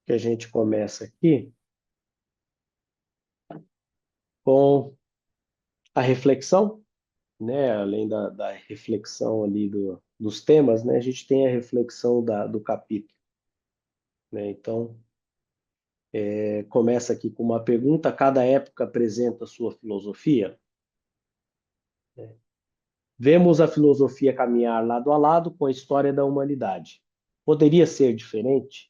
que a gente começa aqui com a reflexão, né? Além da reflexão ali dos temas, né? A gente tem a reflexão do capítulo, né? Então, começa aqui com uma pergunta: cada época apresenta sua filosofia? Vemos a filosofia caminhar lado a lado com a história da humanidade. Poderia ser diferente?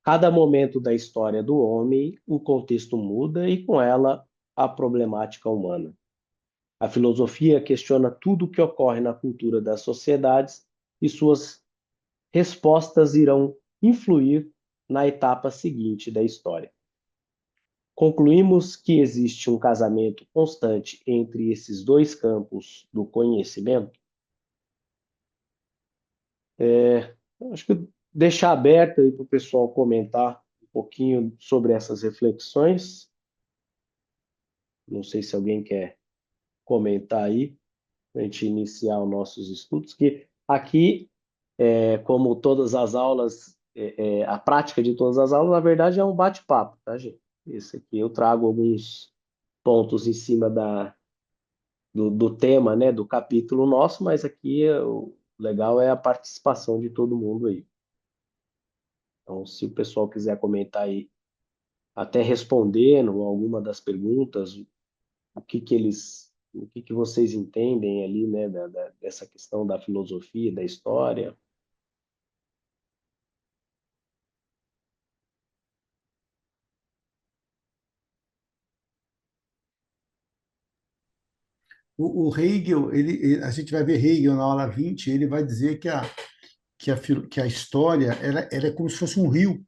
Cada momento da história do homem, o contexto muda e com ela a problemática humana. A filosofia questiona tudo o que ocorre na cultura das sociedades e suas respostas irão influir na etapa seguinte da história. Concluímos que existe um casamento constante entre esses dois campos do conhecimento. Acho que deixar aberto aí para o pessoal comentar um pouquinho sobre essas reflexões. Não sei se alguém quer comentar aí, para a gente iniciar os nossos estudos, que aqui, como todas as aulas, a prática de todas as aulas, na verdade, é um bate-papo, tá, gente? Esse aqui eu trago alguns pontos em cima do tema, né, do capítulo nosso, mas aqui o legal é a participação de todo mundo aí. Então, se o pessoal quiser comentar aí, até respondendo alguma das perguntas, o que que vocês entendem ali, né, dessa questão da filosofia, da história. O Hegel, a gente vai ver Hegel na aula 20, ele vai dizer que a história ela é como se fosse um rio,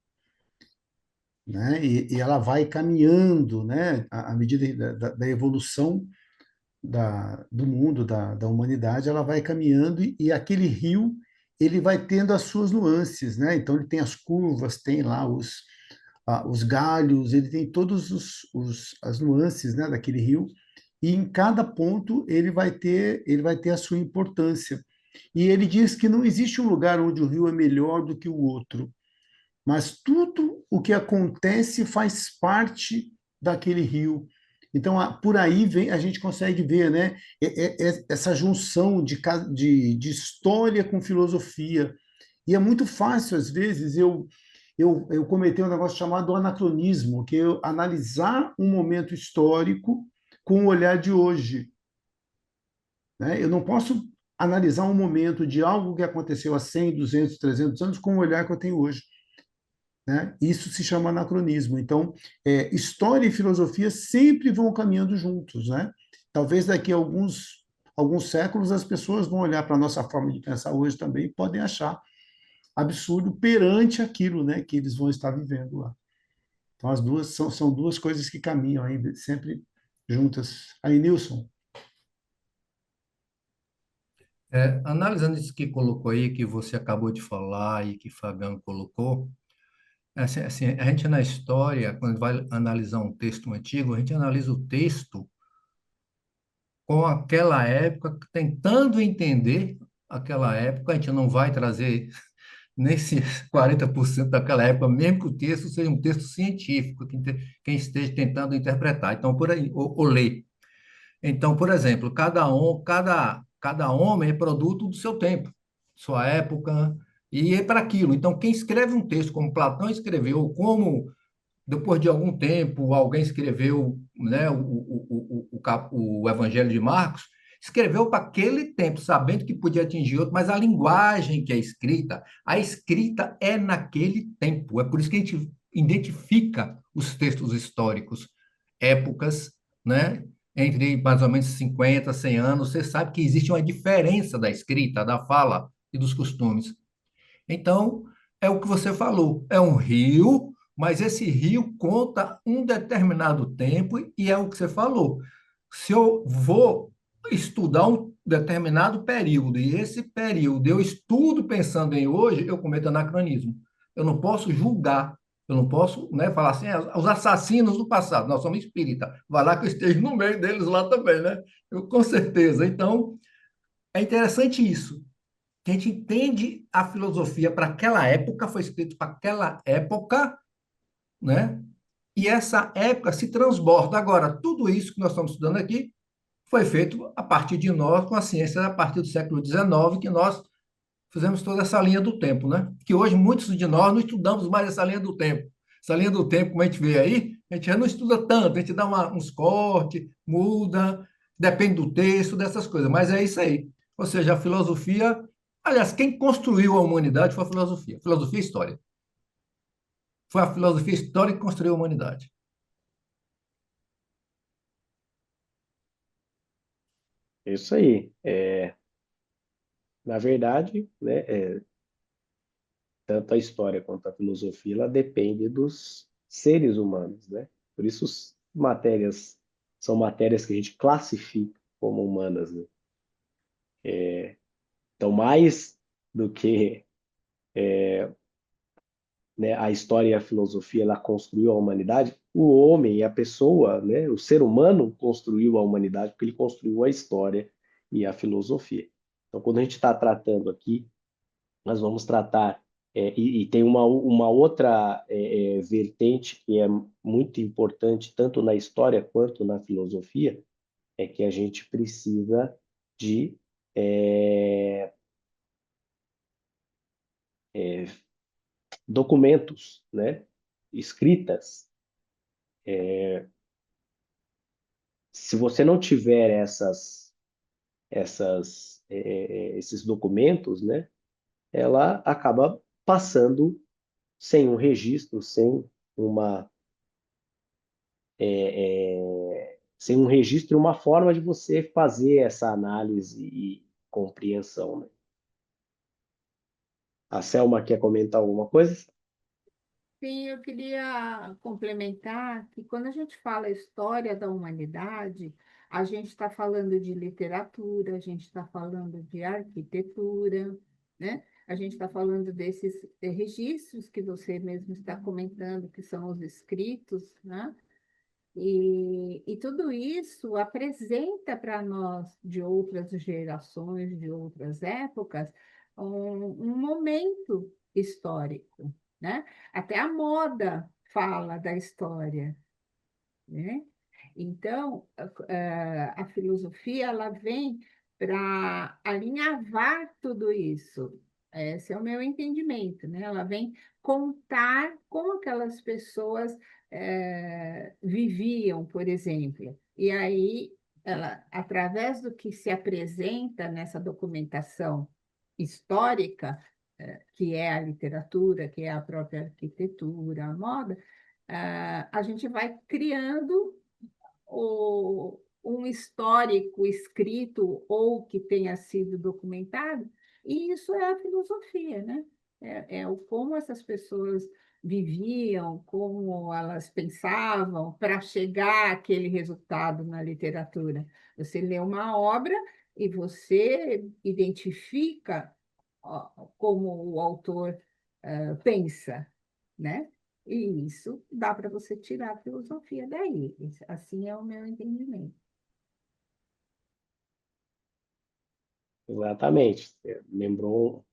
né? E ela vai caminhando, né? À medida da evolução do mundo, da humanidade, ela vai caminhando e aquele rio ele vai tendo as suas nuances, né? Então ele tem as curvas, tem lá os galhos, ele tem todos as nuances, né, daquele rio, e em cada ponto ele vai ter a sua importância. E ele diz que não existe um lugar onde o rio é melhor do que o outro, mas tudo o que acontece faz parte daquele rio. Então, por aí a gente consegue ver, né, essa junção de história com filosofia. E é muito fácil, às vezes, eu cometer um negócio chamado anacronismo, que é eu analisar um momento histórico com o olhar de hoje. Né? Eu não posso analisar um momento de algo que aconteceu há 100, 200, 300 anos com o olhar que eu tenho hoje. Né? Isso se chama anacronismo. Então, história e filosofia sempre vão caminhando juntos. Né? Talvez daqui a alguns séculos as pessoas vão olhar para a nossa forma de pensar hoje também e podem achar absurdo perante aquilo, né, que eles vão estar vivendo lá. Então, as duas são duas coisas que caminham aí, sempre juntas. Aí, Nilson. Analisando isso que colocou aí, que você acabou de falar e que Fabiano colocou, assim, a gente na história, quando vai analisar um texto antigo, a gente analisa o texto com aquela época, tentando entender aquela época, a gente não vai trazer nesse 40% daquela época, mesmo que o texto seja um texto científico, quem esteja tentando interpretar. Então, por aí, ou ler. Então, por exemplo, cada homem é produto do seu tempo, sua época, e é para aquilo. Então, quem escreve um texto como Platão escreveu, ou como depois de algum tempo alguém escreveu, né, o Evangelho de Marcos, escreveu para aquele tempo, sabendo que podia atingir outro, mas a linguagem que é escrita, a escrita é naquele tempo. É por isso que a gente identifica os textos históricos, épocas, né? Entre mais ou menos 50, 100 anos, você sabe que existe uma diferença da escrita, da fala e dos costumes. Então, é o que você falou, é um rio, mas esse rio conta um determinado tempo e é o que você falou. Se eu vou estudar um determinado período e esse período eu estudo pensando em hoje, eu cometo anacronismo. Eu não posso julgar, eu não posso, né, falar assim, os assassinos do passado, nós somos espírita, vai lá que eu esteja no meio deles lá também, né? Com certeza. Então, é interessante isso que a gente entende a filosofia para aquela época, foi escrito para aquela época, né? E essa época se transborda. Agora, tudo isso que nós estamos estudando aqui foi feito a partir de nós, com a ciência, a partir do século XIX, que nós fizemos toda essa linha do tempo, né? Que hoje muitos de nós não estudamos mais essa linha do tempo. Essa linha do tempo, como a gente vê aí, a gente já não estuda tanto, a gente dá uns cortes, muda, depende do texto, dessas coisas, mas é isso aí. Ou seja, a filosofia, aliás, quem construiu a humanidade foi a filosofia, filosofia e história. Foi a filosofia e história que construiu a humanidade. É isso aí. Na verdade, né, tanto a história quanto a filosofia, ela depende dos seres humanos, né? Por isso, matérias são matérias que a gente classifica como humanas, né? Então, mais do que, né, a história e a filosofia, ela construiu a humanidade, o homem, a pessoa, né, o ser humano construiu a humanidade porque ele construiu a história e a filosofia. Então, quando a gente está tratando aqui, nós vamos tratar, e tem uma outra vertente que é muito importante, tanto na história quanto na filosofia, é que a gente precisa de é, documentos, né? Escritas. Se você não tiver esses documentos, né? Ela acaba passando sem um registro, uma sem um registro e uma forma de você fazer essa análise e compreensão, né? A Selma quer comentar alguma coisa? Sim, eu queria complementar que quando a gente fala história da humanidade, a gente está falando de literatura, a gente está falando de arquitetura, né? A gente está falando desses registros que você mesmo está comentando, que são os escritos, né? E tudo isso apresenta para nós, de outras gerações, de outras épocas, um momento histórico, né? Até a moda fala da história, né? Então, a filosofia ela vem para alinhavar tudo isso. Esse é o meu entendimento, né? Ela vem contar como aquelas pessoas viviam, por exemplo. E aí, ela, através do que se apresenta nessa documentação histórica, que é a literatura, que é a própria arquitetura, a moda, a gente vai criando um histórico escrito ou que tenha sido documentado, e isso é a filosofia, né? É o como essas pessoas viviam, como elas pensavam para chegar àquele resultado na literatura. Você lê uma obra e você identifica como o autor pensa, né? E isso dá para você tirar a filosofia daí. Assim é o meu entendimento. Exatamente. Você lembrou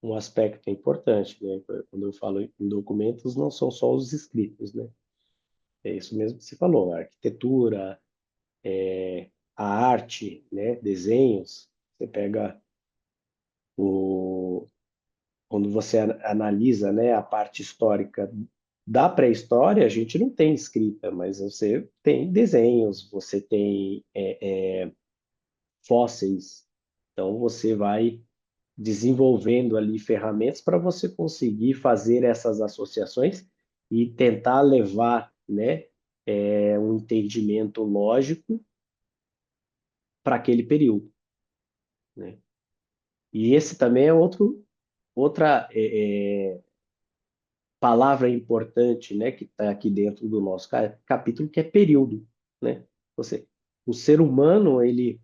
um aspecto importante, né? Quando eu falo em documentos, não são só os escritos, né? É isso mesmo que você falou, a arquitetura, a arte, né? Desenhos. Você pega o quando você analisa, né, a parte histórica da pré-história, a gente não tem escrita, mas você tem desenhos, você tem fósseis. Então você vai desenvolvendo ali ferramentas para você conseguir fazer essas associações e tentar levar, né, um entendimento lógico para aquele período, né? E esse também é outra palavra importante, né, que está aqui dentro do nosso capítulo, que é período, né? Você, o ser humano, ele,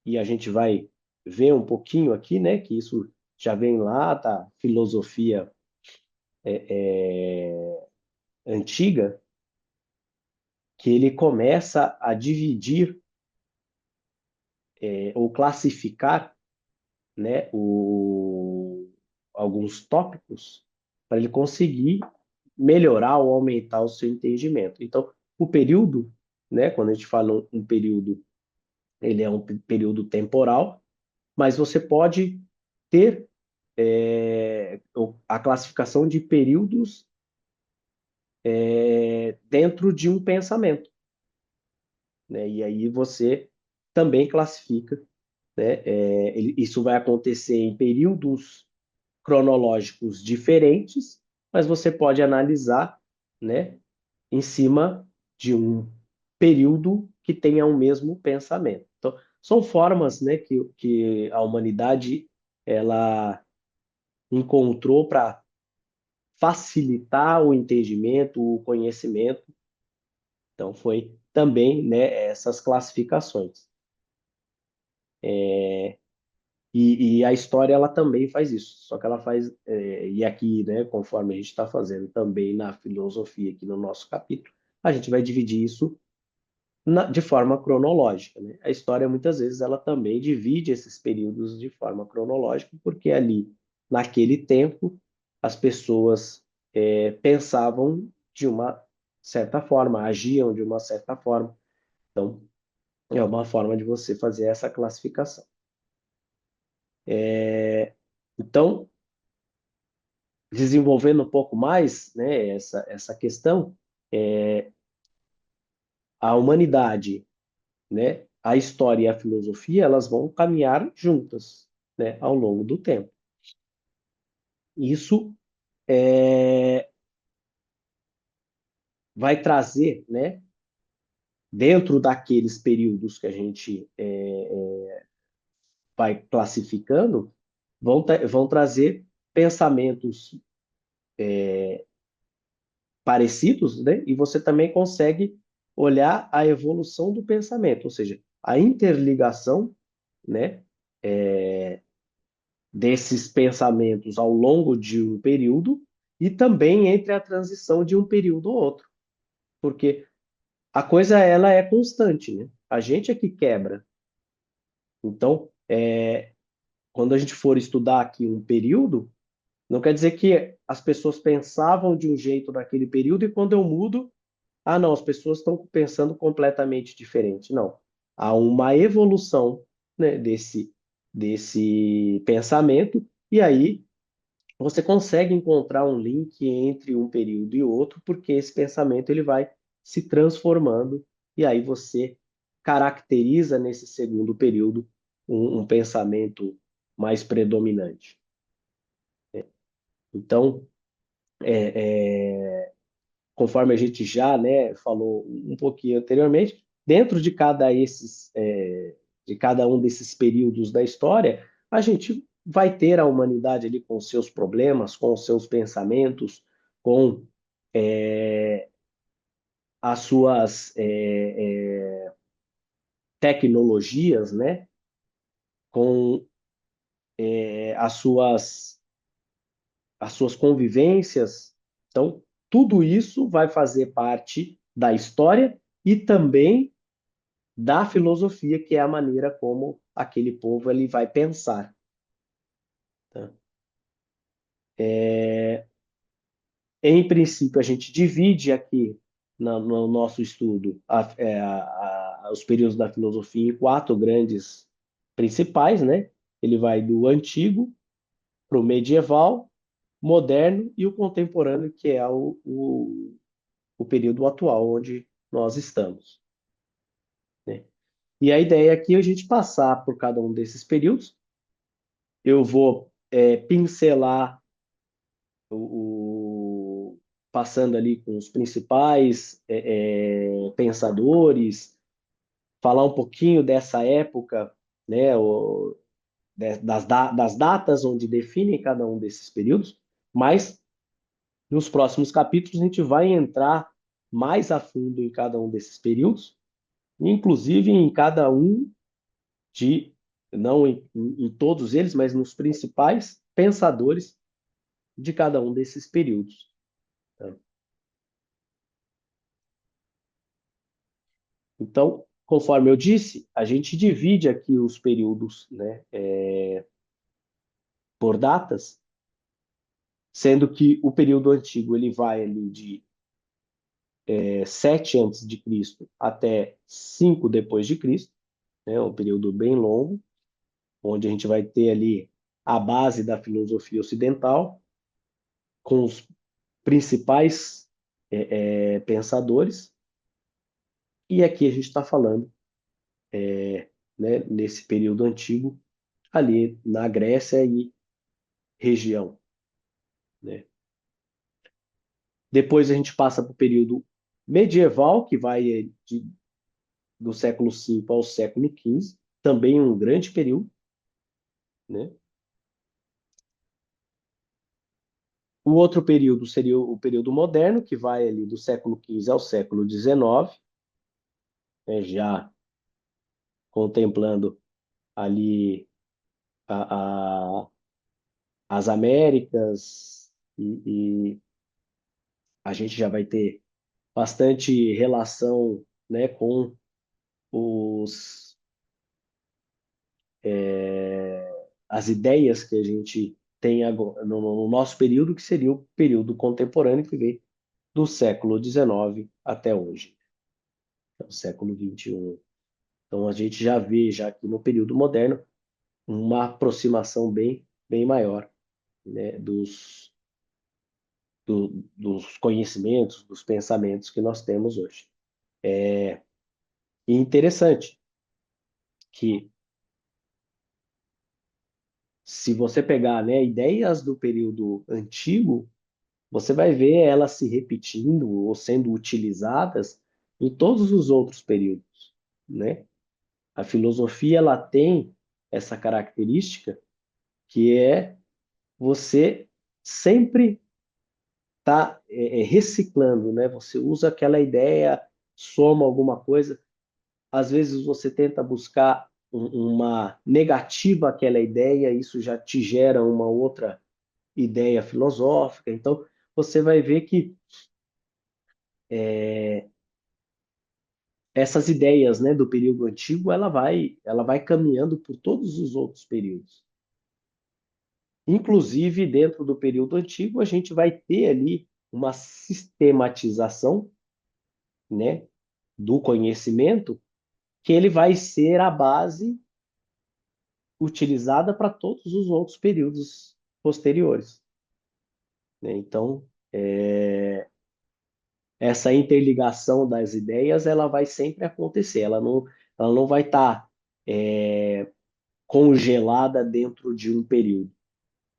e a gente vai ver um pouquinho aqui, né, que isso já vem lá da filosofia antiga, que ele começa a dividir ou classificar né, alguns tópicos para ele conseguir melhorar ou aumentar o seu entendimento. Então, o período, né, quando a gente fala um período, ele é um período temporal, mas você pode ter a classificação de períodos dentro de um pensamento, né? E aí você também classifica, né? Isso vai acontecer em períodos cronológicos diferentes, mas você pode analisar, né, em cima de um período que tenha o mesmo pensamento. Então, são formas, né, que a humanidade ela encontrou para facilitar o entendimento, o conhecimento. Então, foi também, né, essas classificações. E a história ela também faz isso, só que ela faz, e aqui, né, conforme a gente está fazendo também na filosofia, aqui no nosso capítulo, a gente vai dividir isso de forma cronológica, né? A história, muitas vezes, ela também divide esses períodos de forma cronológica, porque ali, naquele tempo, as pessoas pensavam de uma certa forma, agiam de uma certa forma. Então, é uma forma de você fazer essa classificação. Então, desenvolvendo um pouco mais, né, essa questão, a humanidade, né, a história e a filosofia, elas vão caminhar juntas, né, ao longo do tempo. Isso vai trazer, né, dentro daqueles períodos que a gente vai classificando, vão trazer pensamentos parecidos, né, e você também consegue olhar a evolução do pensamento, ou seja, a interligação, né, desses pensamentos ao longo de um período e também entre a transição de um período ao outro, porque a coisa ela é constante, né? A gente é que quebra. Então, quando a gente for estudar aqui um período, não quer dizer que as pessoas pensavam de um jeito naquele período e quando eu mudo, ah, não, as pessoas estão pensando completamente diferente. Não. Há uma evolução, né, desse pensamento e aí você consegue encontrar um link entre um período e outro, porque esse pensamento ele vai se transformando e aí você caracteriza nesse segundo período um pensamento mais predominante. Então, conforme a gente já, né, falou um pouquinho anteriormente, dentro de cada um desses períodos da história, a gente vai ter a humanidade ali com os seus problemas, com os seus pensamentos, com as suas tecnologias, né, com as suas convivências. Então, tudo isso vai fazer parte da história e também da filosofia, que é a maneira como aquele povo ele vai pensar. Tá? Em princípio, a gente divide aqui no nosso estudo os períodos da filosofia em quatro grandes principais, né? Ele vai do antigo para o medieval, moderno e o contemporâneo, que é o período atual onde nós estamos, né? E a ideia aqui é a gente passar por cada um desses períodos. Eu vou pincelar passando ali com os principais pensadores, falar um pouquinho dessa época, né, das datas onde definem cada um desses períodos, mas nos próximos capítulos a gente vai entrar mais a fundo em cada um desses períodos, inclusive em cada um de, não em todos eles, mas nos principais pensadores de cada um desses períodos. Tá? Então, conforme eu disse, a gente divide aqui os períodos, né, por datas, sendo que o período antigo ele vai ali de 7 antes de Cristo até 5 depois de Cristo, né? Um período bem longo, onde a gente vai ter ali a base da filosofia ocidental, com os principais pensadores, e aqui a gente está falando, né, nesse período antigo, ali na Grécia e região, né? Depois a gente passa para o período medieval, que vai do século V ao século XV, também um grande período, né? O outro período seria o período moderno, que vai ali do século XV ao século XIX, né, já contemplando ali a, a, as Américas, e a gente já vai ter bastante relação, né, com os, as ideias que a gente tem agora, no nosso período, que seria o período contemporâneo, que vem do século XIX até hoje, é o século XXI. Então a gente já vê, já aqui no período moderno, uma aproximação bem maior, né, dos conhecimentos, dos pensamentos que nós temos hoje. E interessante que, se você pegar, né, ideias do período antigo, você vai ver elas se repetindo ou sendo utilizadas em todos os outros períodos, né? A filosofia ela tem essa característica, que é você sempre tá reciclando, né? Você usa aquela ideia, soma alguma coisa. Às vezes você tenta buscar uma negativa àquela ideia, isso já te gera uma outra ideia filosófica. Então, você vai ver que essas ideias, né, do período antigo, ela vai caminhando por todos os outros períodos. Inclusive, dentro do período antigo, a gente vai ter ali uma sistematização, né, do conhecimento, que ele vai ser a base utilizada para todos os outros períodos posteriores, né? Então, essa interligação das ideias, ela vai sempre acontecer, ela não vai estar congelada dentro de um período,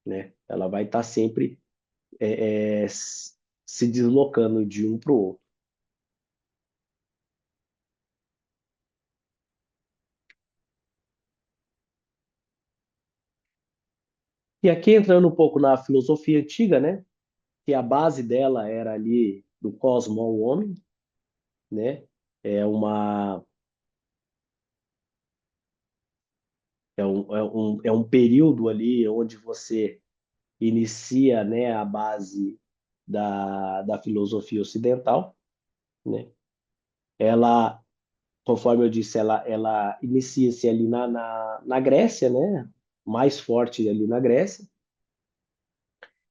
né? Ela vai estar sempre se deslocando de um para o outro. E aqui entrando um pouco na filosofia antiga, né? Que a base dela era ali do cosmo ao homem, né? É uma é um período ali onde você inicia, né, a base da filosofia ocidental, né? Ela, conforme eu disse, ela inicia-se ali na Grécia, né? Mais forte ali na Grécia,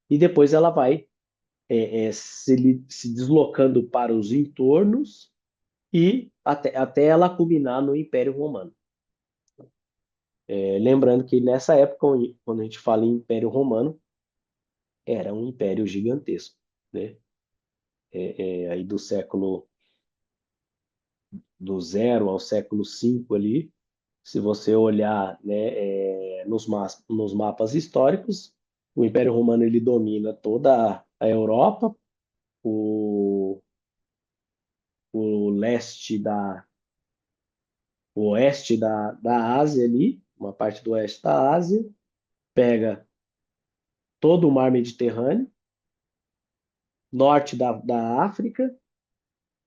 e depois ela vai se deslocando para os entornos e até ela culminar no Império Romano. Lembrando que nessa época, quando a gente fala em Império Romano, era um império gigantesco, né? Aí do zero ao século V ali, se você olhar, né, nos mapas históricos, o Império Romano ele domina toda a Europa, o, o leste o oeste da Ásia ali, uma parte do oeste da Ásia, pega todo o mar Mediterrâneo, norte da África,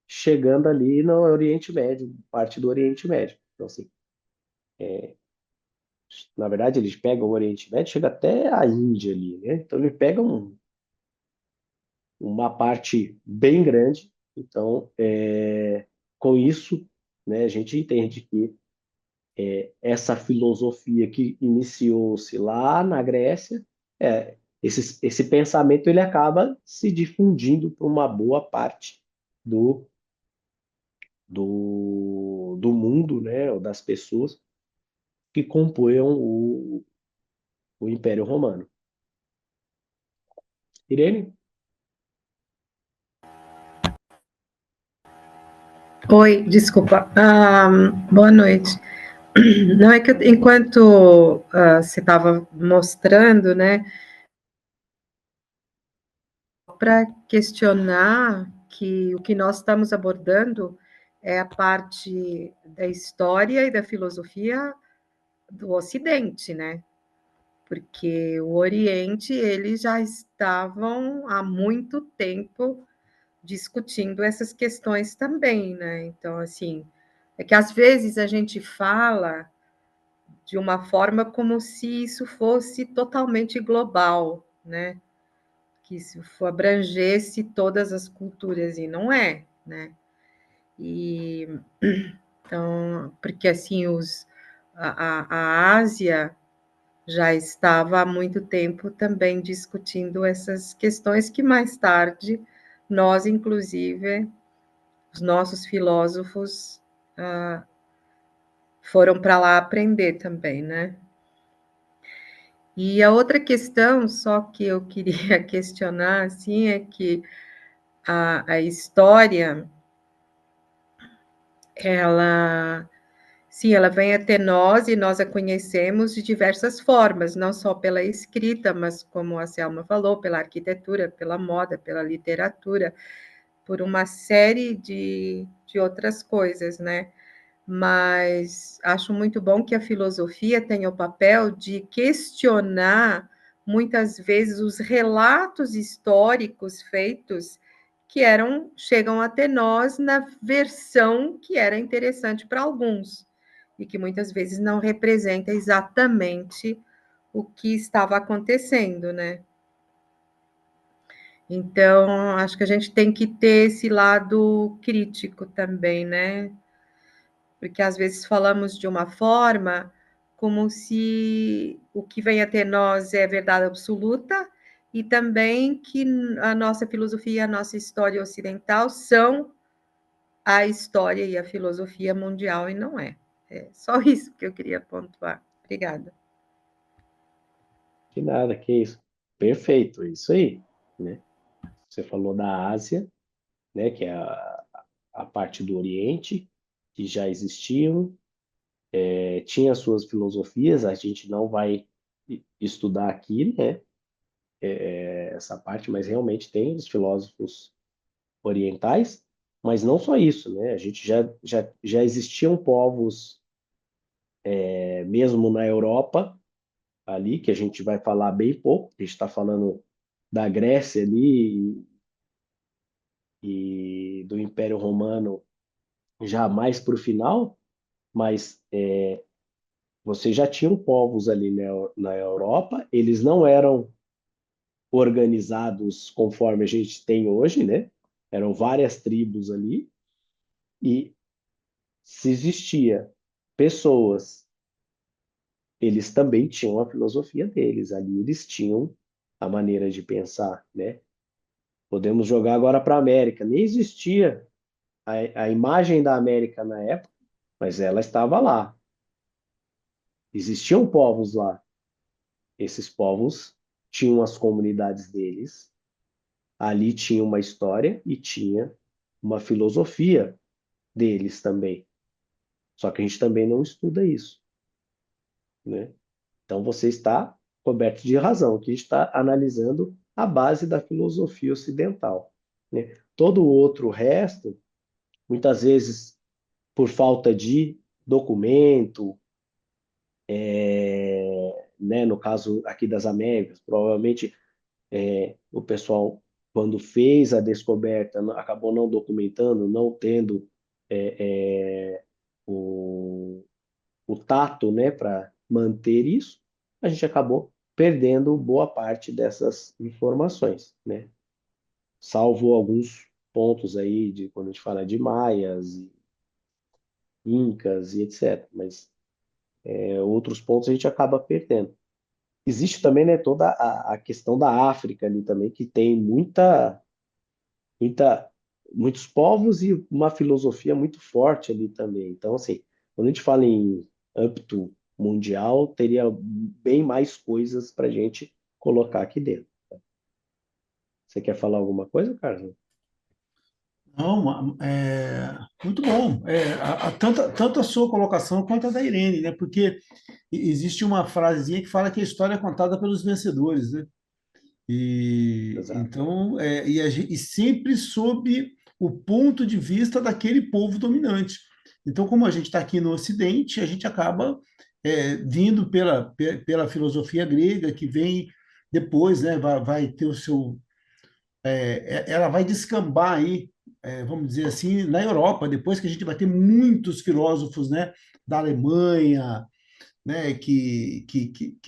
chegando ali no Oriente Médio, parte do Oriente Médio. Então, assim, na verdade, eles pegam o Oriente Médio, chega até a Índia ali, né? Então, eles pegam uma parte bem grande. Então, com isso, né, a gente entende que essa filosofia que iniciou-se lá na Grécia, esse pensamento ele acaba se difundindo para uma boa parte do, do mundo, né, ou das pessoas que compunham o Império Romano. Irene? Oi, desculpa. Boa noite. Não é que enquanto você estava mostrando, né, para questionar que o que nós estamos abordando é a parte da história e da filosofia do Ocidente, né? Porque o Oriente, eles já estavam há muito tempo discutindo essas questões também, né? Então, assim, é que às vezes a gente fala de uma forma como se isso fosse totalmente global, né? Que isso abrangesse todas as culturas, e não é, né? E então, porque assim, a Ásia já estava há muito tempo também discutindo essas questões que mais tarde nós, inclusive, os nossos filósofos foram para lá aprender também, né? E a outra questão, só que eu queria questionar, assim, é que a história, ela, sim, ela vem até nós e nós a conhecemos de diversas formas, não só pela escrita, mas como a Selma falou, pela arquitetura, pela moda, pela literatura, por uma série de outras coisas, né? Mas acho muito bom que a filosofia tenha o papel de questionar, muitas vezes, os relatos históricos feitos que chegam até nós na versão que era interessante para alguns, e que muitas vezes não representa exatamente o que estava acontecendo, né? Então, acho que a gente tem que ter esse lado crítico também, né? Porque às vezes falamos de uma forma como se o que vem até nós é verdade absoluta, e também que a nossa filosofia, a nossa história ocidental são a história e a filosofia mundial, e não é. É só isso que eu queria pontuar. Obrigada. Que nada, que isso. Perfeito, é isso aí, né? Você falou da Ásia, né, que é a parte do Oriente, que já existiam, tinha suas filosofias, a gente não vai estudar aqui, né, essa parte, mas realmente tem os filósofos orientais, mas não só isso, né? A gente já existiam povos, mesmo na Europa, ali, que a gente vai falar bem pouco, a gente está falando da Grécia ali e do Império Romano já mais para o final, mas você já tinham povos ali na Europa, eles não eram organizados conforme a gente tem hoje, né? Eram várias tribos ali, e se existia pessoas, eles também tinham a filosofia deles, ali eles tinham a maneira de pensar, né? Podemos jogar agora para a América, nem existia a imagem da América na época, mas ela estava lá. Existiam povos lá, esses povos tinham as comunidades deles, ali tinha uma história e tinha uma filosofia deles também. Só que a gente também não estuda isso, né? Então você está coberto de razão, que está analisando a base da filosofia ocidental, né? Todo o outro resto, muitas vezes por falta de documento, né? No caso aqui das Américas, provavelmente o pessoal, quando fez a descoberta, acabou não documentando, não tendo o, o tato, né, para manter isso, a gente acabou perdendo boa parte dessas informações, né? Salvo alguns pontos aí de quando a gente fala de maias, incas e etc. Mas outros pontos a gente acaba perdendo. existe também, né, toda a questão da África ali também, que tem muita, muitos povos e uma filosofia muito forte ali também. Então, assim, quando a gente fala em âmbito mundial, teria bem mais coisas para a gente colocar aqui dentro. Você quer falar alguma coisa, Carlos? Não, muito bom. Tanto a sua colocação quanto a da Irene, né? Porque existe uma frasezinha que fala que a história é contada pelos vencedores, né? E Exato. então, e sempre sob o ponto de vista daquele povo dominante. Então, como a gente está aqui no Ocidente, a gente acaba vindo pela filosofia grega, que vem depois, né? Vai ter o seu ela vai descambar aí, vamos dizer assim, na Europa, depois que a gente vai ter muitos filósofos, né, da Alemanha, né, que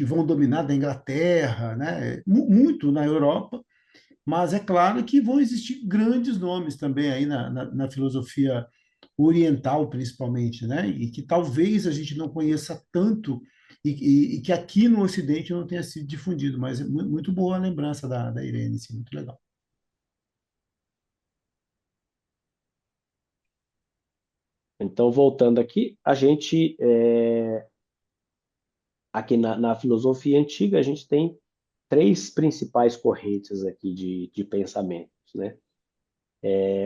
vão dominar da Inglaterra, né, muito na Europa, mas é claro que vão existir grandes nomes também aí na filosofia oriental, principalmente, né, e que talvez a gente não conheça tanto e que aqui no Ocidente não tenha sido difundido, mas é muito boa a lembrança da Irene, sim, muito legal. Então, voltando aqui, a gente, aqui na filosofia antiga, a gente tem três principais correntes aqui de pensamentos, né?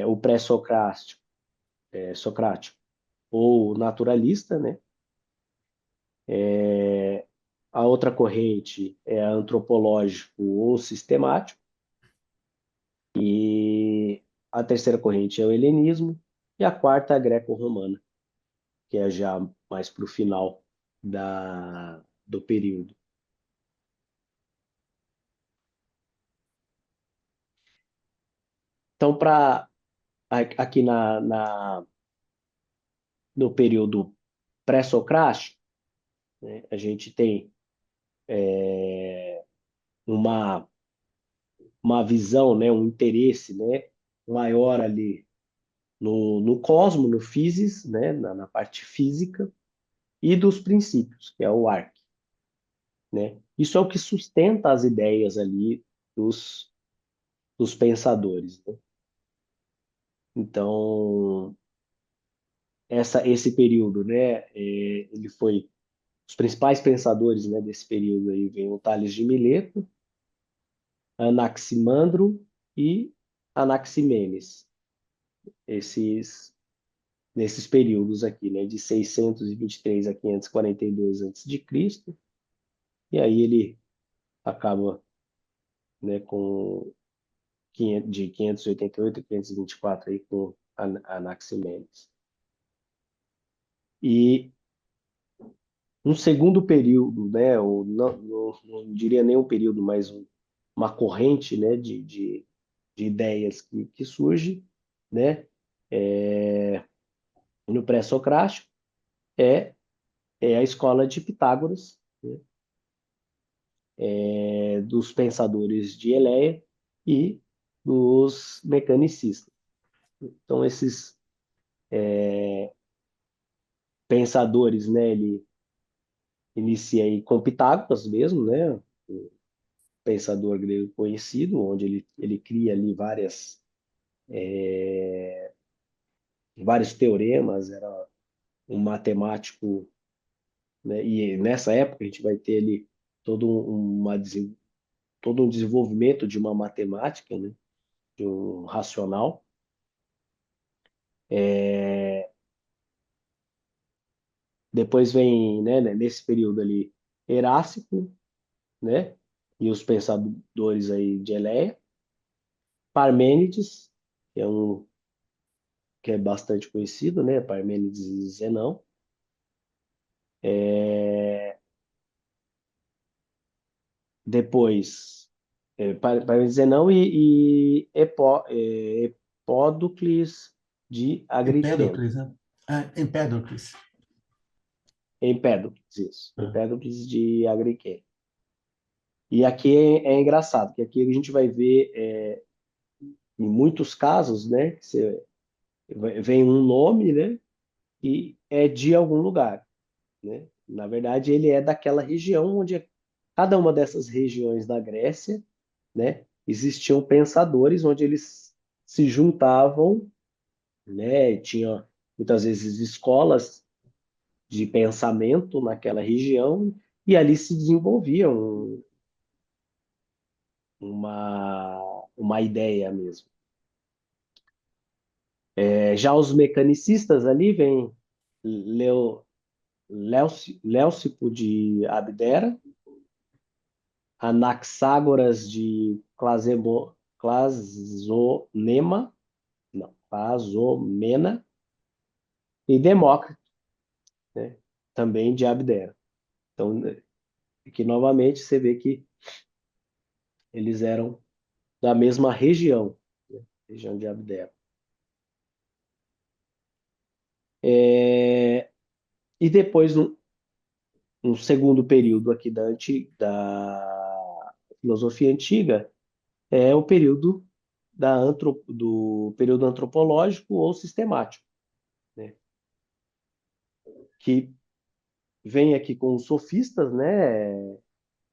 O pré-socrático, socrático, ou naturalista, né? A outra corrente é a antropológico ou sistemático, e a terceira corrente é o helenismo, e a quarta é a greco-romana, que é já mais para o final do período. Então, aqui no período pré-socrático, né, a gente tem uma, uma visão, né, um interesse, né, maior ali no cosmo, no physis, né, na parte física, e dos princípios, que é o arque, né? Isso é o que sustenta as ideias ali dos, dos pensadores, né? Então, esse período, né, ele foi os principais pensadores, né, desse período aí vem o Tales de Mileto, Anaximandro e Anaximenes. Esses nesses períodos aqui, né, de 623 a 542 a.C., e aí ele acaba, né, com de 588 a 524 aí com Anaximenes. E um segundo período, né, ou não diria nem um período, mas uma corrente, né, de ideias que surge, né, no pré-socrático, é, é a escola de Pitágoras, né, dos pensadores de Eleia e dos mecanicistas. Então, esses pensadores, né, ele inicia aí com Pitágoras mesmo, né, um pensador grego conhecido, onde ele cria ali vários teoremas, era um matemático, né, e nessa época a gente vai ter ali todo todo um desenvolvimento de uma matemática, né, de um racional. Depois vem, né, nesse período ali, Eráclito, né, e os pensadores aí de Eleia, Parmênides, que é bastante conhecido, né, Parmênides e Zenão. Depois, Parmênides e Zenão e Hipódocles de Agrigento. Empédocles, né? Empédocles. Empédocles, isso. Ah, Empédocles de Agrigento. E aqui é engraçado, que aqui a gente vai ver, em muitos casos, né, que vem um nome, né, e é de algum lugar, né? Na verdade, ele é daquela região onde cada uma dessas regiões da Grécia, né, existiam pensadores onde eles se juntavam, né, tinha muitas vezes escolas de pensamento naquela região e ali se desenvolvia uma ideia mesmo. Já os mecanicistas ali vem Leo, Léucipo de Abdera, Anaxágoras de Clazomena, não, Clazomena e Demócrito, né, também de Abdera. Então, aqui novamente você vê que eles eram da mesma região, né, região de Abdera. E depois, um segundo período aqui da filosofia antiga, é o período do período antropológico ou sistemático, né? Que vem aqui com os sofistas, né?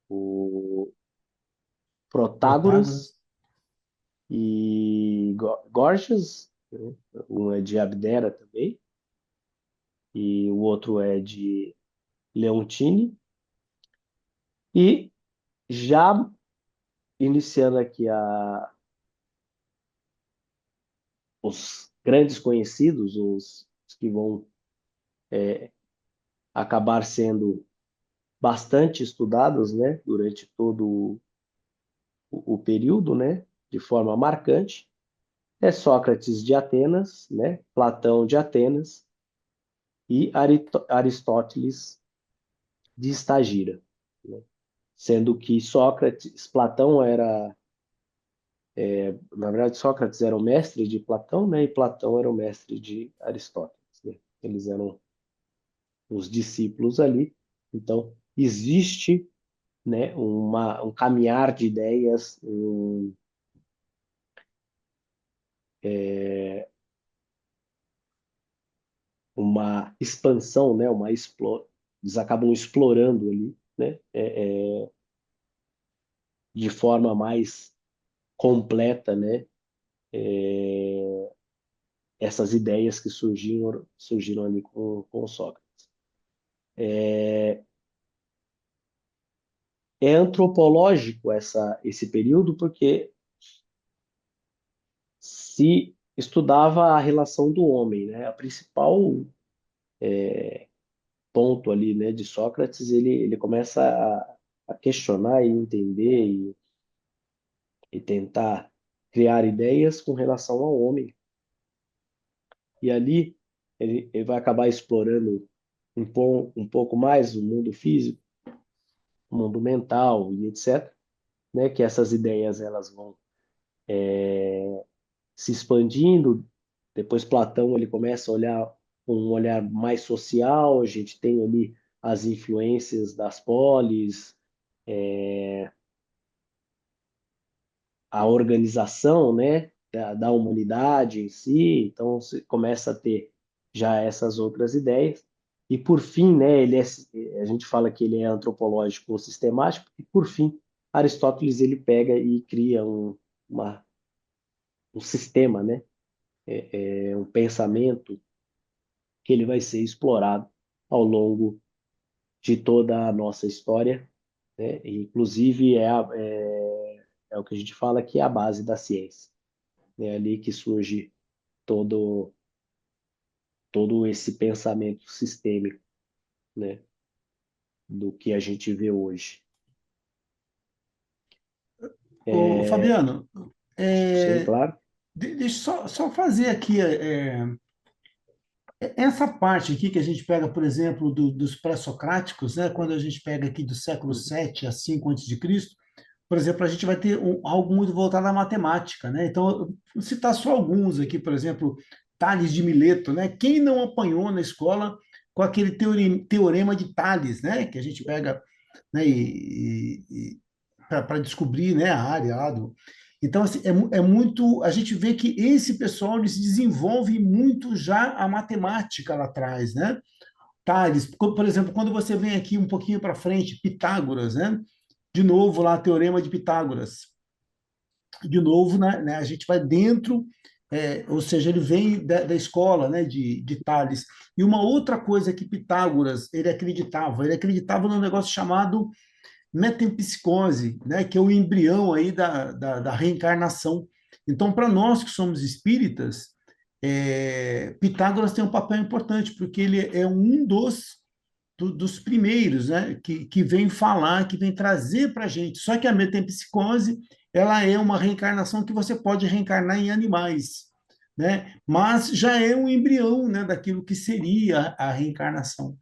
O Protágoras Protágoras. e Gorgias, né? Um é de Abdera também, e o outro é de Leontine. E já iniciando aqui os grandes conhecidos, os que vão acabar sendo bastante estudados, né, durante todo o período, né, de forma marcante, é Sócrates de Atenas, né, Platão de Atenas e Aristóteles de Estagira, né? Sendo que Platão era, na verdade, Sócrates era o mestre de Platão, né, e Platão era o mestre de Aristóteles, né? Eles eram os discípulos ali. Então, existe, né, um caminhar de ideias, uma expansão, né, eles acabam explorando ali, né, de forma mais completa, né, essas ideias que surgiram ali com Sócrates. É antropológico esse período porque se estudava a relação do homem, né? A principal ponto ali, né, de Sócrates, ele começa a questionar e entender e tentar criar ideias com relação ao homem. E ali ele vai acabar explorando um pouco mais o mundo físico, o mundo mental e etc., né, que essas ideias elas vão se expandindo. Depois Platão ele começa a olhar com um olhar mais social, a gente tem ali as influências das polis, a organização, né, da humanidade em si, então você começa a ter já essas outras ideias. E por fim, né, a gente fala que ele é antropológico ou sistemático, e por fim, Aristóteles ele pega e cria um sistema, né, um pensamento que ele vai ser explorado ao longo de toda a nossa história, né, e, inclusive é o que a gente fala que é a base da ciência. É ali que surge todo, todo esse pensamento sistêmico, né, do que a gente vê hoje. Ô, Fabiano, Sim, claro. deixa eu só fazer aqui essa parte aqui que a gente pega, por exemplo, dos pré-socráticos, né? Quando a gente pega aqui do século Uhum. 7 a 5 antes de Cristo, por exemplo, a gente vai ter algo muito voltado à matemática, né? Então, eu vou citar só alguns aqui, por exemplo, Tales de Mileto, né? Quem não apanhou na escola com aquele teorema de Tales, né? Que a gente pega, né? Para descobrir, né? A área lá do... Então, assim, é muito... A gente vê que esse pessoal ele se desenvolve muito já a matemática lá atrás, né? Tales, por exemplo, quando você vem aqui um pouquinho para frente, Pitágoras, né? De novo, lá, Teorema de Pitágoras. De novo, né, a gente vai dentro, ou seja, ele vem da escola, né, de Tales. E uma outra coisa que Pitágoras ele acreditava num negócio chamado metempsicose, né, que é o embrião aí da reencarnação. Então, para nós que somos espíritas, Pitágoras tem um papel importante, porque ele é um dos primeiros, né, que vem falar, que vem trazer para a gente. Só que a metempsicose, ela é uma reencarnação que você pode reencarnar em animais, né? Mas já é um embrião, né, daquilo que seria a reencarnação.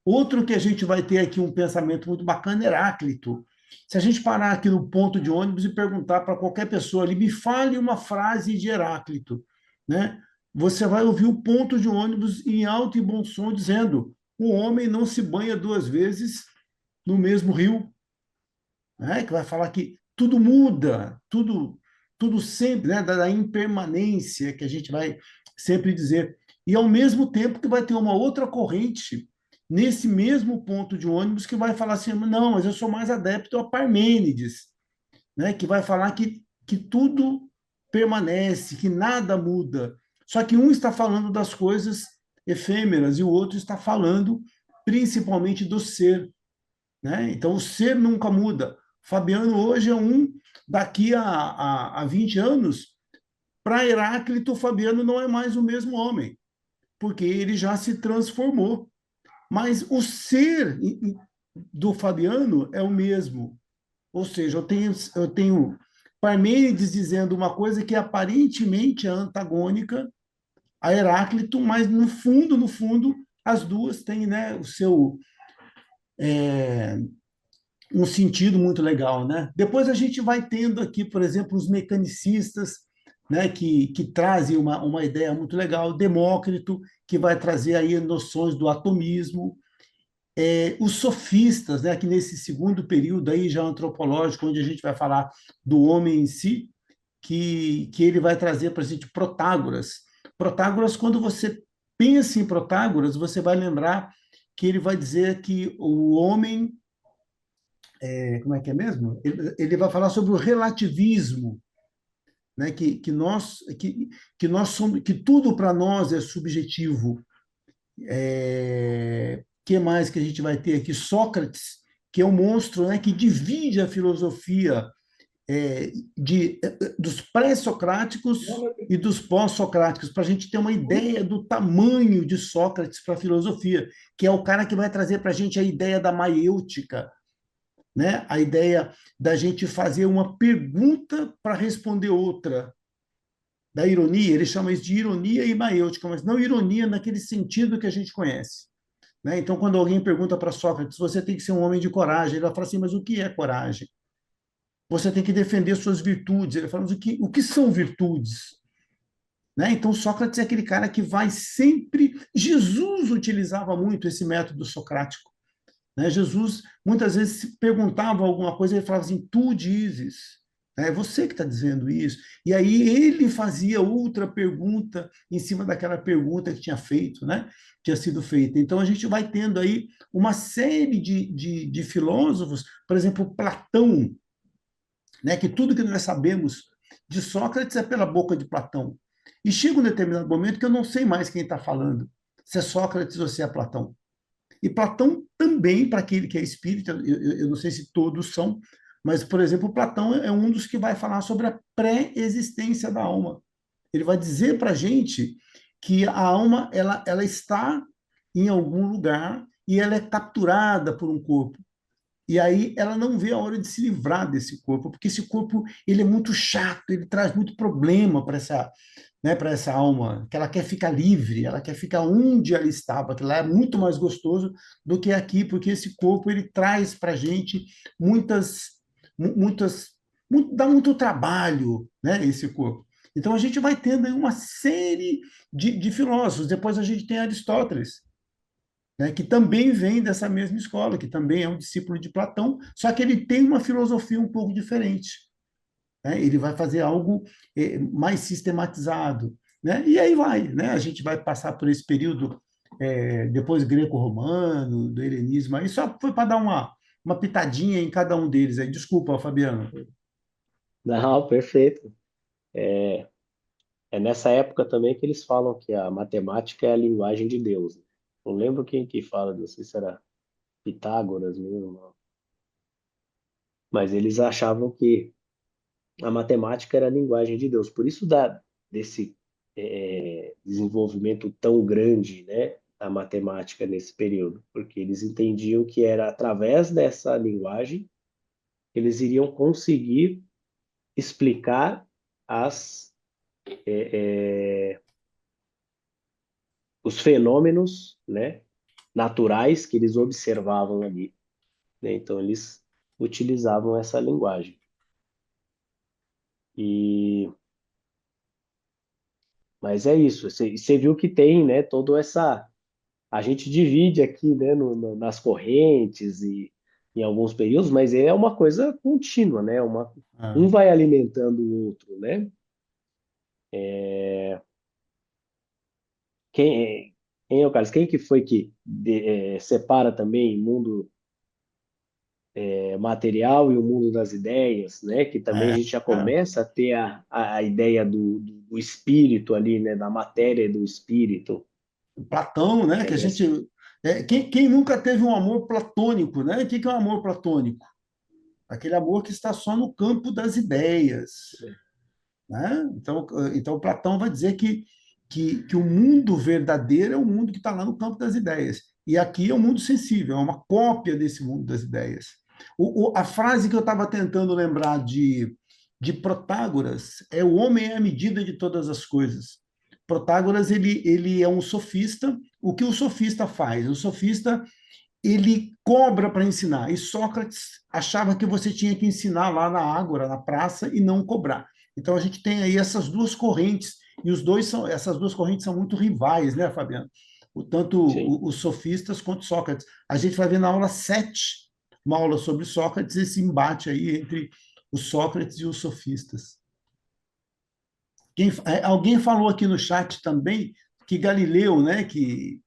Outro que a gente vai ter aqui um pensamento muito bacana, Heráclito. Se a gente parar aqui no ponto de ônibus e perguntar para qualquer pessoa ali, me fale uma frase de Heráclito, né? Você vai ouvir o ponto de ônibus em alto e bom som dizendo: o homem não se banha duas vezes no mesmo rio, né? Que vai falar que tudo muda, tudo sempre, né? Da impermanência que a gente vai sempre dizer. E ao mesmo tempo que vai ter uma outra corrente nesse mesmo ponto de ônibus que vai falar assim, não, mas eu sou mais adepto a Parmênides, né? Que vai falar que tudo permanece, que nada muda. Só que um está falando das coisas efêmeras e o outro está falando principalmente do ser, né? Então, o ser nunca muda. Fabiano hoje é um, daqui a 20 anos, para Heráclito, Fabiano não é mais o mesmo homem, porque ele já se transformou. Mas o ser do Fabiano é o mesmo. Ou seja, eu tenho Parmênides dizendo uma coisa que aparentemente é antagônica a Heráclito, mas no fundo, as duas têm, né, o seu um sentido muito legal, né? Depois a gente vai tendo aqui, por exemplo, os mecanicistas, né, que trazem uma ideia muito legal, Demócrito, que vai trazer aí noções do atomismo, os sofistas, né, que nesse segundo período aí já antropológico, onde a gente vai falar do homem em si, que ele vai trazer para a gente Protágoras. Protágoras, quando você pensa em Protágoras, você vai lembrar que ele vai dizer que o homem, como é que é mesmo? Ele vai falar sobre o relativismo, né? Que nós somos, que tudo para nós é subjetivo. Que mais que a gente vai ter aqui? Sócrates, que é um monstro, né, que divide a filosofia dos pré-socráticos e dos pós-socráticos, para a gente ter uma ideia do tamanho de Sócrates para a filosofia, que é o cara que vai trazer para a gente a ideia da maiêutica, né? A ideia da gente fazer uma pergunta para responder outra. Da ironia, ele chama isso de ironia e maiêutica, mas não ironia naquele sentido que a gente conhece. Né? Então, quando alguém pergunta para Sócrates, você tem que ser um homem de coragem, ele vai falar assim, mas o que é coragem? Você tem que defender suas virtudes. Ele fala, mas o que são virtudes? Né? Então, Sócrates é aquele cara que vai sempre... Jesus utilizava muito esse método socrático. Né? Jesus, muitas vezes, perguntava alguma coisa e ele falava assim, tu dizes, é você que está dizendo isso. E aí ele fazia outra pergunta em cima daquela pergunta que tinha feito, né? Tinha sido feita. Então, a gente vai tendo aí uma série de filósofos, por exemplo, Platão, né? Que tudo que nós sabemos de Sócrates é pela boca de Platão. E chega um determinado momento que eu não sei mais quem está falando, se é Sócrates ou se é Platão. E Platão também, para aquele que é espírita, eu não sei se todos são, mas, por exemplo, Platão é um dos que vai falar sobre a pré-existência da alma. Ele vai dizer para a gente que a alma ela está em algum lugar e ela é capturada por um corpo. E aí ela não vê a hora de se livrar desse corpo, porque esse corpo ele é muito chato, ele traz muito problema para essa, né, para essa alma, que ela quer ficar livre, ela quer ficar onde ela estava, que lá é muito mais gostoso do que aqui, porque esse corpo ele traz para a gente muitas, dá muito trabalho, né, esse corpo. Então a gente vai tendo aí uma série de filósofos. Depois a gente tem Aristóteles, né, que também vem dessa mesma escola, que também é um discípulo de Platão, só que ele tem uma filosofia um pouco diferente. Né? Ele vai fazer algo mais sistematizado. Né? E aí vai, né? A gente vai passar por esse período depois greco-romano, do helenismo, aí só foi para dar uma pitadinha em cada um deles aí. Desculpa, Fabiano. Não, perfeito. É nessa época também que eles falam que a matemática é a linguagem de Deus, né? Não lembro quem que fala, não sei se era Pitágoras mesmo, não. Mas eles achavam que a matemática era a linguagem de Deus. Por isso desse desenvolvimento tão grande, né, da matemática nesse período, porque eles entendiam que era através dessa linguagem que eles iriam conseguir explicar as, os fenômenos, né, naturais que eles observavam ali, né? Então eles utilizavam essa linguagem. E mas é isso. Você viu que tem, né, toda essa a gente divide aqui, né, nas correntes e em alguns períodos, mas é uma coisa contínua, né? Um Ah, vai alimentando o outro, né? Quem é o Carlos? Quem que foi que separa também o mundo material e o mundo das ideias, né? Que também a é, gente já é. começa a ter a ideia do espírito ali, né? Da matéria e do espírito. Platão, né? Que a gente. Quem nunca teve um amor platônico, né? O que é um amor platônico? Aquele amor que está só no campo das ideias, né? Então Platão vai dizer que o mundo verdadeiro é o mundo que está lá no campo das ideias. E aqui é o mundo sensível, é uma cópia desse mundo das ideias. A frase que eu estava tentando lembrar de Protágoras é: o homem é a medida de todas as coisas. Protágoras ele é um sofista. O que o sofista faz? O sofista ele cobra para ensinar. E Sócrates achava que você tinha que ensinar lá na ágora, na praça, e não cobrar. Então a gente tem aí essas duas correntes, e essas duas correntes são muito rivais, né, Fabiano? Tanto Sim, os sofistas quanto Sócrates. A gente vai ver na aula 7, uma aula sobre Sócrates, esse embate aí entre os Sócrates e os sofistas. Alguém falou aqui no chat também que Galileu, né, que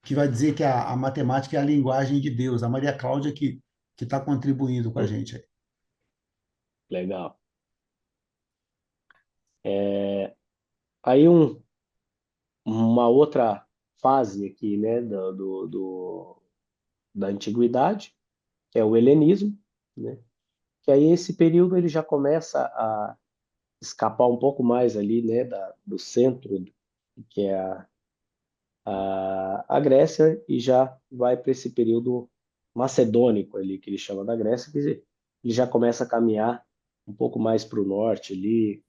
vai dizer que a matemática é a linguagem de Deus. A Maria Cláudia que está contribuindo com a gente aí. legal. Aí uma outra fase aqui, né, da antiguidade, que é o helenismo, né? Que aí esse período ele já começa a escapar um pouco mais ali, né, do centro, que é a Grécia, e já vai para esse período macedônico ali, que ele chama da Grécia, que ele já começa a caminhar um pouco mais para o norte ali,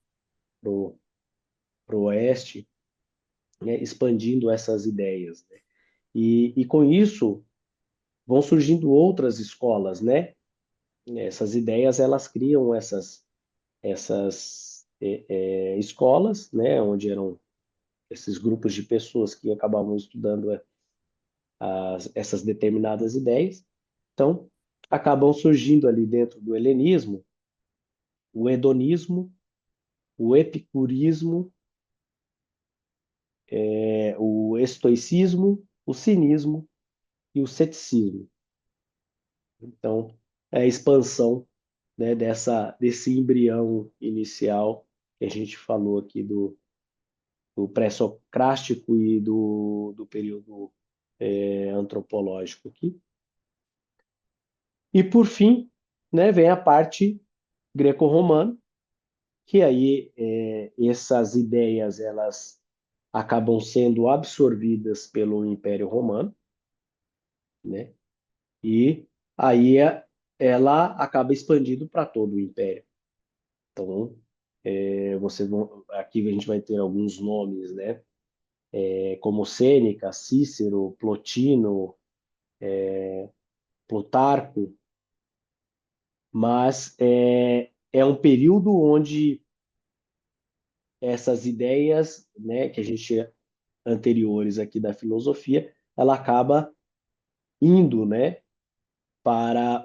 para o oeste, né, expandindo essas ideias, né? E com isso vão surgindo outras escolas, né? Essas ideias elas criam essas escolas, né? Onde eram esses grupos de pessoas que acabavam estudando essas determinadas ideias. Então, acabam surgindo ali dentro do helenismo o hedonismo, o epicurismo, o estoicismo, o cinismo e o ceticismo. Então, é a expansão, né, desse embrião inicial que a gente falou aqui do pré-socrático e do período antropológico aqui. E por fim, né, vem a parte greco-romana, que aí essas ideias elas acabam sendo absorvidas pelo Império Romano, né? E aí ela acaba expandindo para todo o Império. Então, aqui a gente vai ter alguns nomes, né? Como Sêneca, Cícero, Plotino, Plutarco, mas é um período onde essas ideias, né, que a gente anteriores aqui da filosofia, ela acaba indo, né, para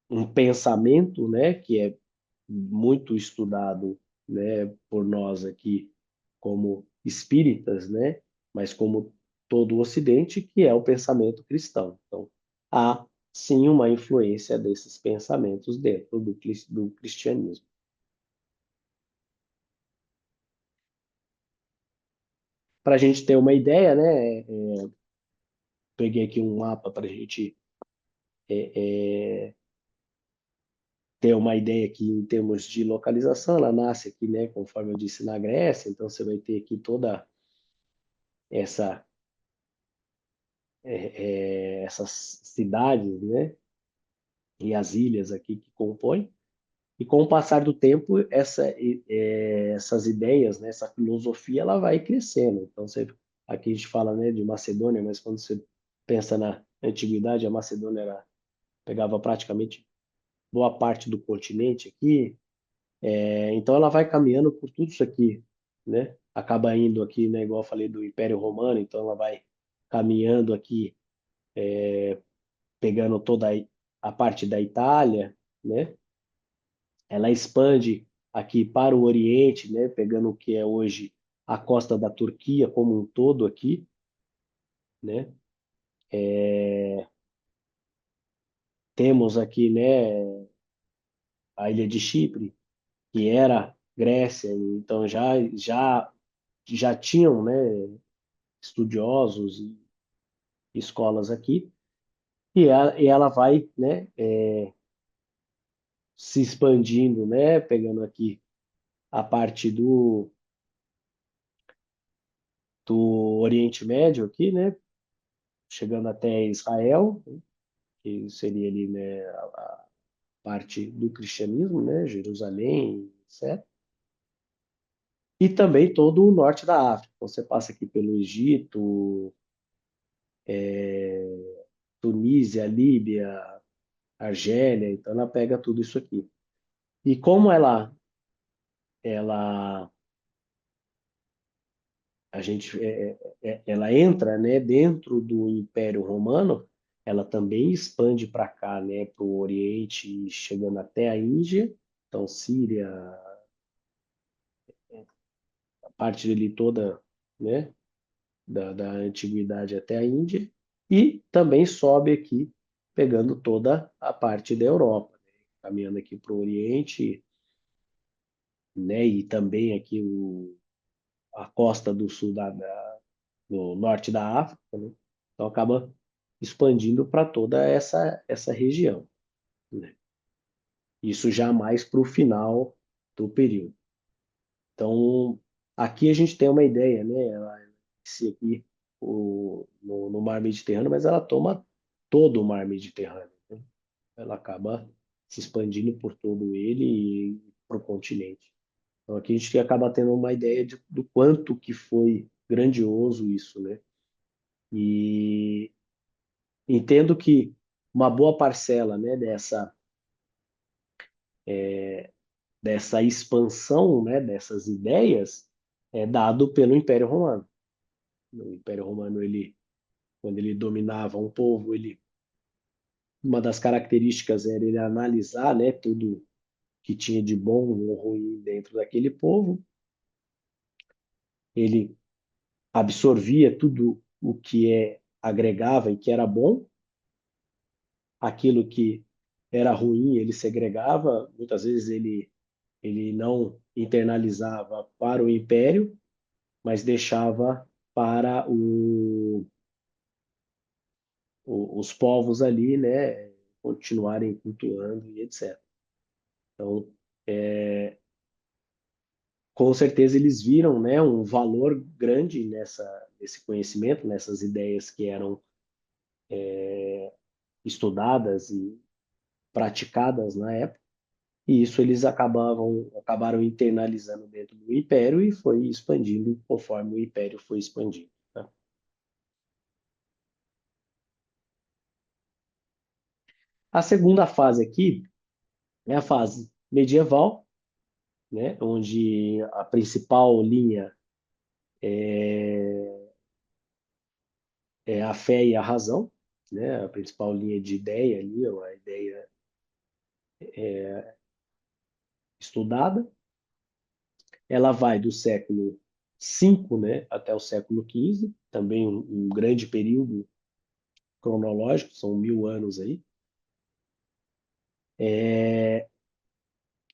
um pensamento, né, que é muito estudado, né, por nós aqui como espíritas, né, mas como todo o Ocidente, que é o pensamento cristão. Então, há sim uma influência desses pensamentos dentro do cristianismo. Para a gente ter uma ideia, né, peguei aqui um mapa para a gente ter uma ideia aqui em termos de localização. Ela nasce aqui, né, conforme eu disse, na Grécia, então você vai ter aqui toda essa essas cidades, né, e as ilhas aqui que compõem. E com o passar do tempo, essas ideias, né, essa filosofia, ela vai crescendo. Então, aqui a gente fala, né, de Macedônia, mas quando você pensa na antiguidade, a Macedônia pegava praticamente boa parte do continente aqui. Então, ela vai caminhando por tudo isso aqui, né? Acaba indo aqui, né, igual eu falei do Império Romano, então ela vai caminhando aqui, pegando toda a parte da Itália, né? Ela expande aqui para o Oriente, né, pegando o que é hoje a costa da Turquia como um todo aqui, né? Temos aqui, né, a ilha de Chipre, que era Grécia, então já tinham, né, estudiosos e escolas aqui, e ela vai, né, se expandindo, né, pegando aqui a parte do Oriente Médio aqui, né, chegando até Israel, que seria ali, né, a parte do cristianismo, né, Jerusalém, etc. E também todo o norte da África. Você passa aqui pelo Egito, Tunísia, Líbia, Argélia, então ela pega tudo isso aqui. E como ela ela entra, né, dentro do Império Romano, ela também expande para cá, né, para o Oriente, chegando até a Índia, então Síria, a parte ali toda, né, da antiguidade até a Índia, e também sobe aqui, pegando toda a parte da Europa, né, caminhando aqui para o Oriente, né, e também aqui a costa do sul do norte da África, né? Então acaba expandindo para toda essa região, né? Isso já mais para o final do período. Então, aqui a gente tem uma ideia, né? Ela inicia aqui no Mar Mediterrâneo, mas ela toma todo o Mar Mediterrâneo, né? Ela acaba se expandindo por todo ele e para o continente. Então, aqui a gente acaba tendo uma ideia do quanto que foi grandioso isso, né? E entendo que uma boa parcela, né, dessa expansão, né, dessas ideias é dado pelo Império Romano. O Império Romano, quando ele dominava um povo, uma das características era ele analisar, né, tudo que tinha de bom ou ruim dentro daquele povo. Ele absorvia tudo o que agregava e que era bom, aquilo que era ruim ele segregava, muitas vezes ele não internalizava para o império, mas deixava para os povos ali, né, continuarem cultuando e etc. Então, com certeza eles viram, né, um valor grande nesse conhecimento, nessas ideias que eram estudadas e praticadas na época. E isso eles acabaram internalizando dentro do império e foi expandindo conforme o império foi expandindo. Tá? A segunda fase aqui é a fase medieval, né, onde a principal linha é a fé e a razão, né, a principal linha de ideia ali, ou a ideia estudada. Ela vai do século V, né, até o século XV, também um grande período cronológico, são 1000 anos aí.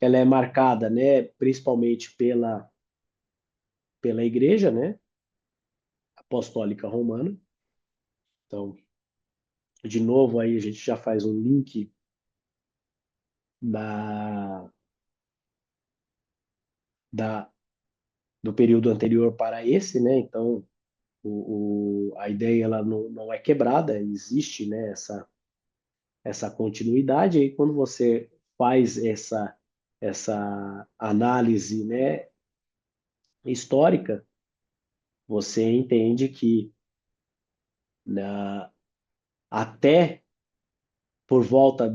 Ela é marcada, né, principalmente pela Igreja, né, Apostólica Romana. Então, de novo, aí a gente já faz um link da, da, do período anterior para esse, né? Então, a ideia ela não é quebrada, existe, né, essa continuidade. Aí, quando você faz essa análise, né, histórica, você entende que até por volta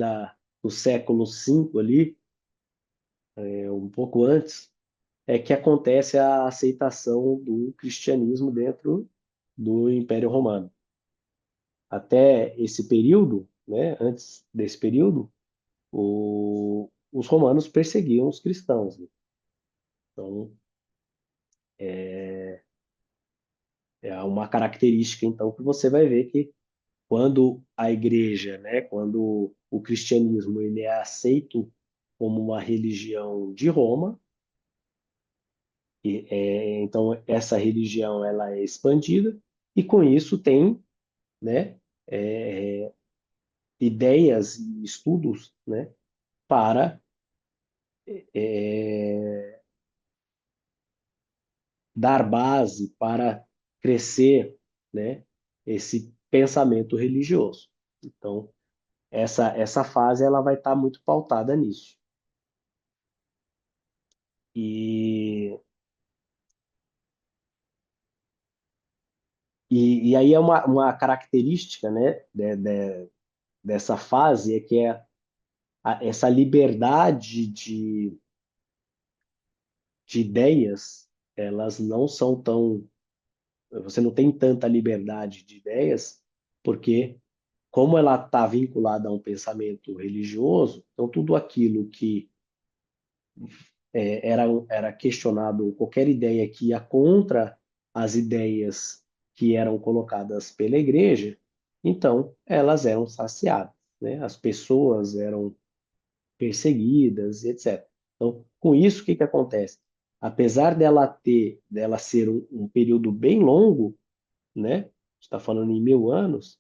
do século V ali, um pouco antes, é que acontece a aceitação do cristianismo dentro do Império Romano. Até esse período, né, antes desse período, os romanos perseguiam os cristãos, né? Então, é uma característica, então, que você vai ver que quando a igreja, né, quando o cristianismo ele é aceito como uma religião de Roma, então essa religião ela é expandida e com isso tem, né, é, ideias e estudos, né, para é, dar base, para crescer, né, esse pensamento religioso. Então, essa fase ela vai estar muito pautada nisso. E, e aí é uma característica, né, dessa fase é que é essa liberdade de ideias, elas não são tão. Você não tem tanta liberdade de ideias, porque, como ela está vinculada a um pensamento religioso, então tudo aquilo que era questionado, qualquer ideia que ia contra as ideias que eram colocadas pela igreja, então elas eram saciadas, né? As pessoas eram perseguidas, etc. Então, com isso, o que acontece? Apesar dela ser um período bem longo, né? Está falando em 1000 anos,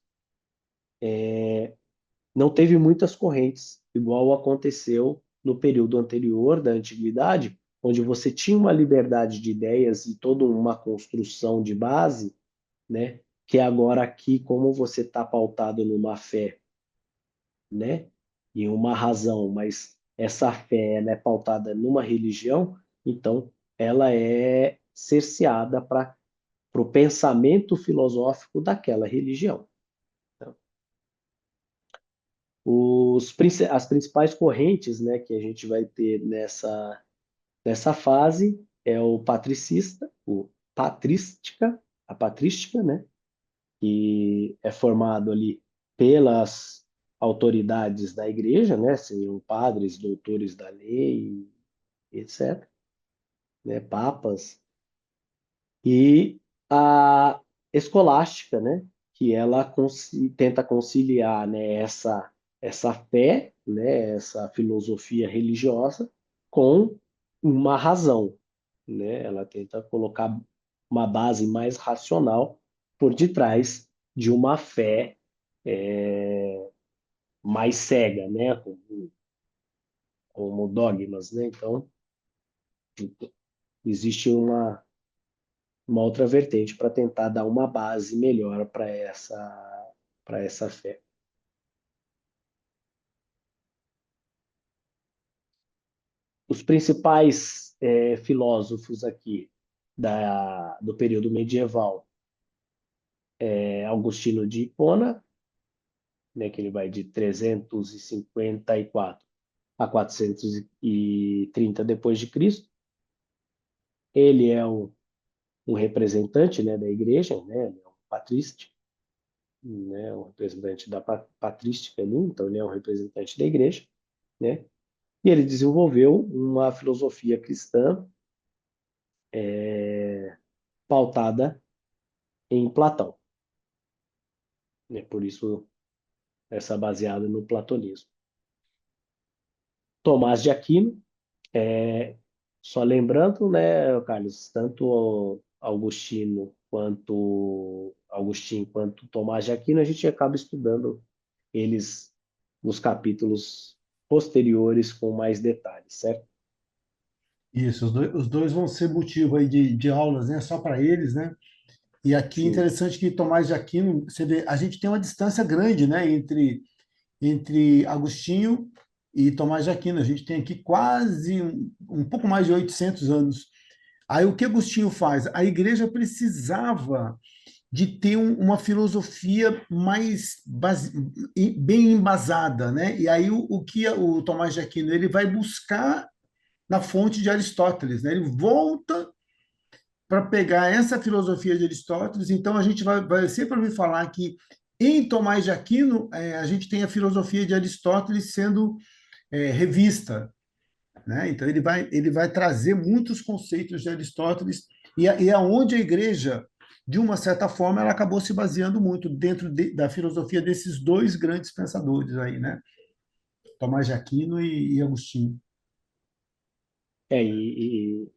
não teve muitas correntes, igual aconteceu no período anterior da antiguidade, onde você tinha uma liberdade de ideias e toda uma construção de base, né? Que agora aqui, como você está pautado numa fé, né? E uma razão, mas essa fé ela é pautada numa religião, então ela é cerceada para o pensamento filosófico daquela religião. Então, as principais correntes, né, que a gente vai ter nessa fase é o patricista, a patrística, né, que é formado ali pelas autoridades da igreja, né, seriam padres, doutores da lei, etc., né, papas, e a escolástica, né, que ela tenta conciliar, né, essa fé, né, essa filosofia religiosa com uma razão, né? Ela tenta colocar uma base mais racional por detrás de uma fé mais cega, né? Como dogmas, né? Então, existe uma outra vertente para tentar dar uma base melhor para essa fé. Os principais filósofos aqui do período medieval é Agostinho de Hipona, né, que ele vai de 354 a 430 depois de Cristo. Ele é um representante, né, da igreja, né, ele é um patrista, né, um representante da patrística ali, então ele é um representante da igreja, né, e ele desenvolveu uma filosofia cristã pautada em Platão, né? Por isso essa baseada no platonismo. Tomás de Aquino, só lembrando, né, Carlos, tanto o Agostinho quanto Tomás de Aquino, a gente acaba estudando eles nos capítulos posteriores com mais detalhes, certo? Isso, os dois vão ser motivo aí de aulas, né? Só para eles, né? E aqui é Sim, interessante que Tomás de Aquino, você vê, a gente tem uma distância grande, né? Entre Agostinho e Tomás de Aquino. A gente tem aqui quase um pouco mais de 800 anos. Aí o que Agostinho faz? A igreja precisava de ter uma filosofia mais bem embasada, né? E aí o que o Tomás de Aquino ele vai buscar na fonte de Aristóteles, né? Ele volta para pegar essa filosofia de Aristóteles. Então a gente vai sempre ouvir falar que em Tomás de Aquino a gente tem a filosofia de Aristóteles sendo revista, né? Então ele vai trazer muitos conceitos de Aristóteles e aonde a igreja de uma certa forma ela acabou se baseando muito dentro da filosofia desses dois grandes pensadores aí, né? Tomás de Aquino e Agostinho. é, e,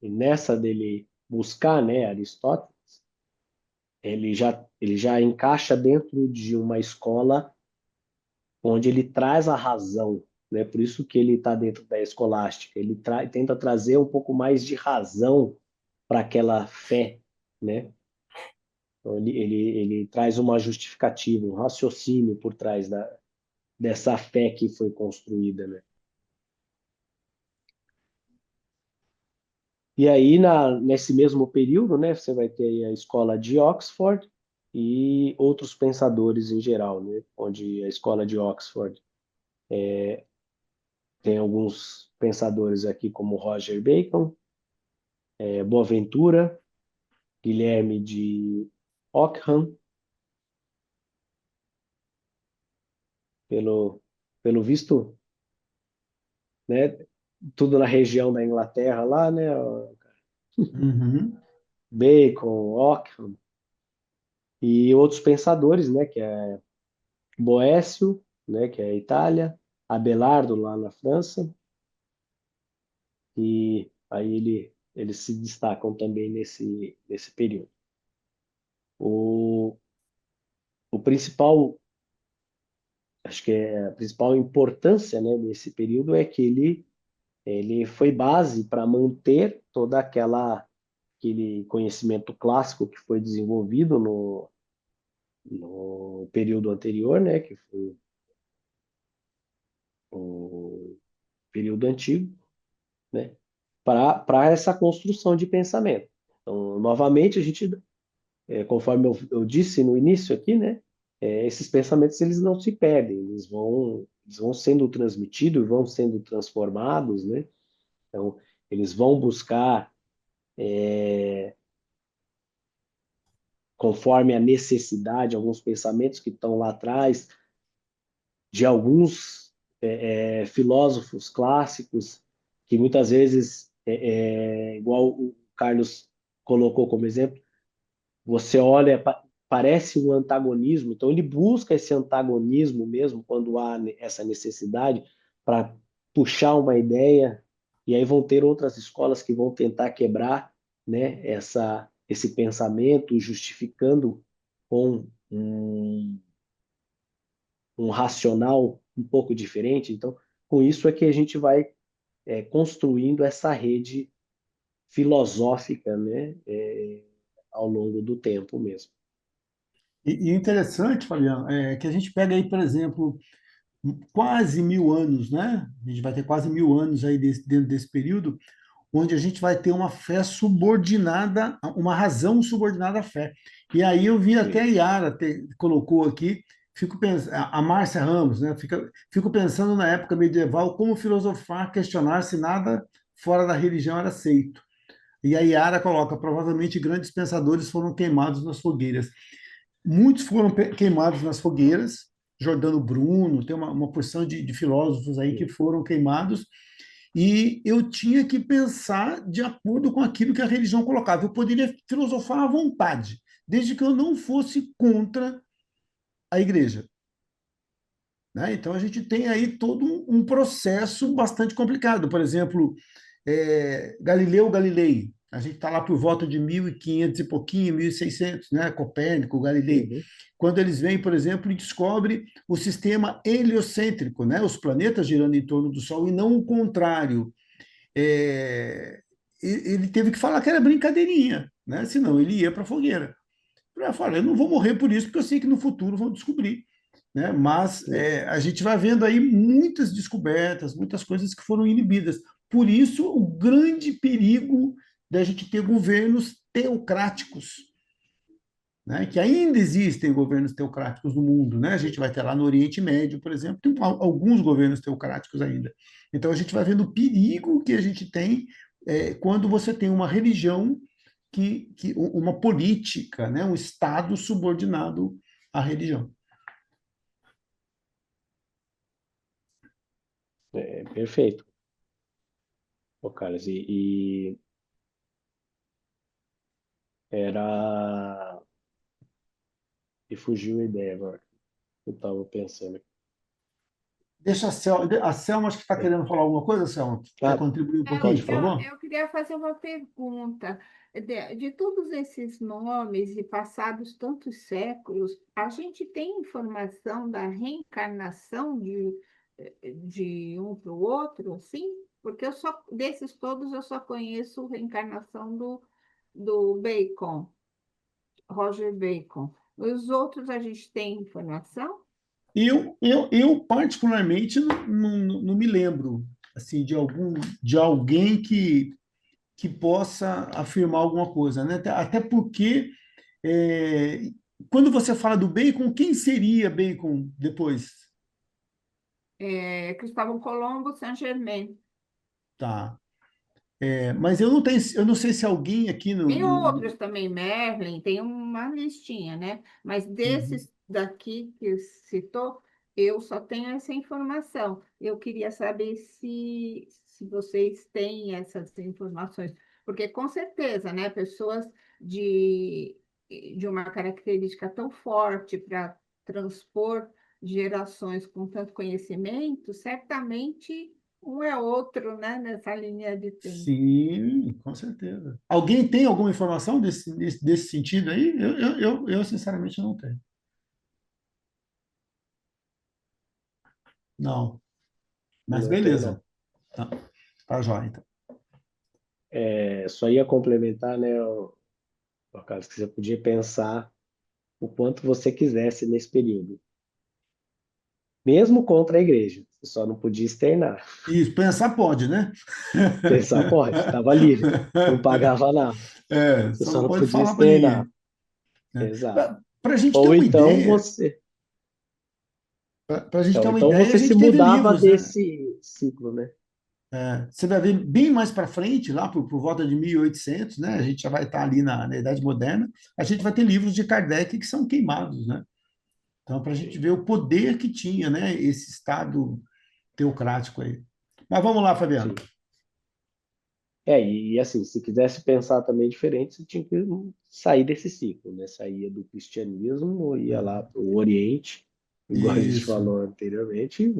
e nessa dele buscar, né, Aristóteles, ele já encaixa dentro de uma escola onde ele traz a razão, né? Por isso que ele está dentro da escolástica. Ele tenta trazer um pouco mais de razão para aquela fé, né? Então, ele traz uma justificativa, um raciocínio por trás dessa fé que foi construída, né? E aí, nesse mesmo período, né, você vai ter aí a escola de Oxford e outros pensadores em geral, né? Onde a escola de Oxford tem alguns pensadores aqui como Roger Bacon, Boaventura, Guilherme de Ockham, pelo, pelo visto, né? Tudo na região da Inglaterra lá, né? Uhum. Bacon, Ockham e outros pensadores, né? Que é Boécio, né? Que é a Itália, Abelardo lá na França e aí eles se destacam também nesse período. O, o principal, acho que a principal importância, né, desse período é que ele foi base para manter toda aquele conhecimento clássico que foi desenvolvido no período anterior, né, que foi o período antigo, né, para essa construção de pensamento. Então, novamente, a gente, conforme eu disse no início aqui, né, esses pensamentos eles não se perdem, eles vão sendo transmitidos, vão sendo transformados, né? Então, eles vão buscar conforme a necessidade, alguns pensamentos que estão lá atrás, de alguns filósofos clássicos, que muitas vezes, igual o Carlos colocou como exemplo, você olha, parece um antagonismo, então ele busca esse antagonismo mesmo quando há essa necessidade para puxar uma ideia, e aí vão ter outras escolas que vão tentar quebrar, né, esse pensamento, justificando com um racional um pouco diferente. Então, com isso é que a gente vai construindo essa rede filosófica, né, ao longo do tempo mesmo. E interessante, Fabiano, é que a gente pega aí, por exemplo, quase 1000 anos, né? A gente vai ter quase 1000 anos aí dentro desse período, onde a gente vai ter uma fé subordinada, uma razão subordinada à fé. E aí eu vi até a Sim, Yara colocou aqui, fico pensando, a Márcia Ramos, né? Fico pensando na época medieval como filosofar, questionar se nada fora da religião era aceito. E a Yara coloca, provavelmente grandes pensadores foram queimados nas fogueiras. Muitos foram queimados nas fogueiras, Jordano Bruno, tem uma porção de filósofos aí que sim. foram queimados, e eu tinha que pensar de acordo com aquilo que a religião colocava. Eu poderia filosofar à vontade, desde que eu não fosse contra a igreja, né? Então, a gente tem aí todo um processo bastante complicado. Por exemplo, Galileu Galilei, a gente está lá por volta de 1500 e pouquinho, 1600, né? Copérnico, Galilei. Uhum. Quando eles vêm, por exemplo, e descobrem o sistema heliocêntrico, né? Os planetas girando em torno do Sol e não o contrário. Ele teve que falar que era brincadeirinha, né? Senão ele ia para a fogueira. Eu falei, eu não vou morrer por isso, porque eu sei que no futuro vão descobrir, né? Mas a gente vai vendo aí muitas descobertas, muitas coisas que foram inibidas. Por isso, o grande perigo da gente ter governos teocráticos, né? Que ainda existem governos teocráticos no mundo, né? A gente vai ter lá no Oriente Médio, por exemplo, tem alguns governos teocráticos ainda. Então, a gente vai vendo o perigo que a gente tem quando você tem uma religião uma política, né? Um Estado subordinado à religião. Perfeito, ô Carlos. Era. E fugiu a ideia agora. Eu estava pensando aqui. Deixa a Selma, acho que está querendo falar alguma coisa, Selma? Quer Ah, contribuir um Não, pouquinho, pode por falar. favor? eu queria fazer uma pergunta. De todos esses nomes e passados tantos séculos, a gente tem informação da reencarnação de um para o outro, assim? Porque desses todos, eu só conheço a reencarnação do Bacon, Roger Bacon. Os outros a gente tem informação? Eu particularmente não me lembro assim de alguém que possa afirmar alguma coisa, né? Até porque é, quando você fala do Bacon, quem seria Bacon depois? Cristóvão Colombo, Saint-Germain. Tá. Mas eu não sei se alguém aqui Tem outros também, Merlin, tem uma listinha, né? Mas Uhum. desses daqui que citou, eu só tenho essa informação. Eu queria saber se vocês têm essas informações, porque com certeza, né? Pessoas de, de uma característica tão forte para transpor gerações com tanto conhecimento, certamente um é outro, né? Nessa linha de tempo. Sim, com certeza. Alguém tem alguma informação desse sentido aí? Eu, sinceramente não tenho. Não, mas Não tem, não. beleza. Tá, tá jóia, então. Só ia complementar, né, ô Carlos, que você podia pensar o quanto você quisesse nesse período, mesmo contra a igreja. Você só não podia externar. Isso, pensar pode, né? Pensar pode, estava livre, não pagava nada. Você Só só não não pode podia falar para externar. ninguém, né? Exato. Para a gente ter Ou uma então ideia, você, para a gente ter ou uma então ideia, a você se gente teve mudava livros, né? desse ciclo, né? Você vai ver bem mais para frente, lá por volta de 1800, né? A gente já vai estar ali na Idade Moderna. A gente vai ter livros de Kardec que são queimados, né? Então, para a gente Sim, ver o poder que tinha, né? Esse Estado teocrático aí. Mas vamos lá, Fabiano. sim. E assim, se quisesse pensar também diferente, você tinha que sair desse ciclo, né? Saía do cristianismo, ia lá para o Oriente, igual a gente Isso. falou anteriormente, e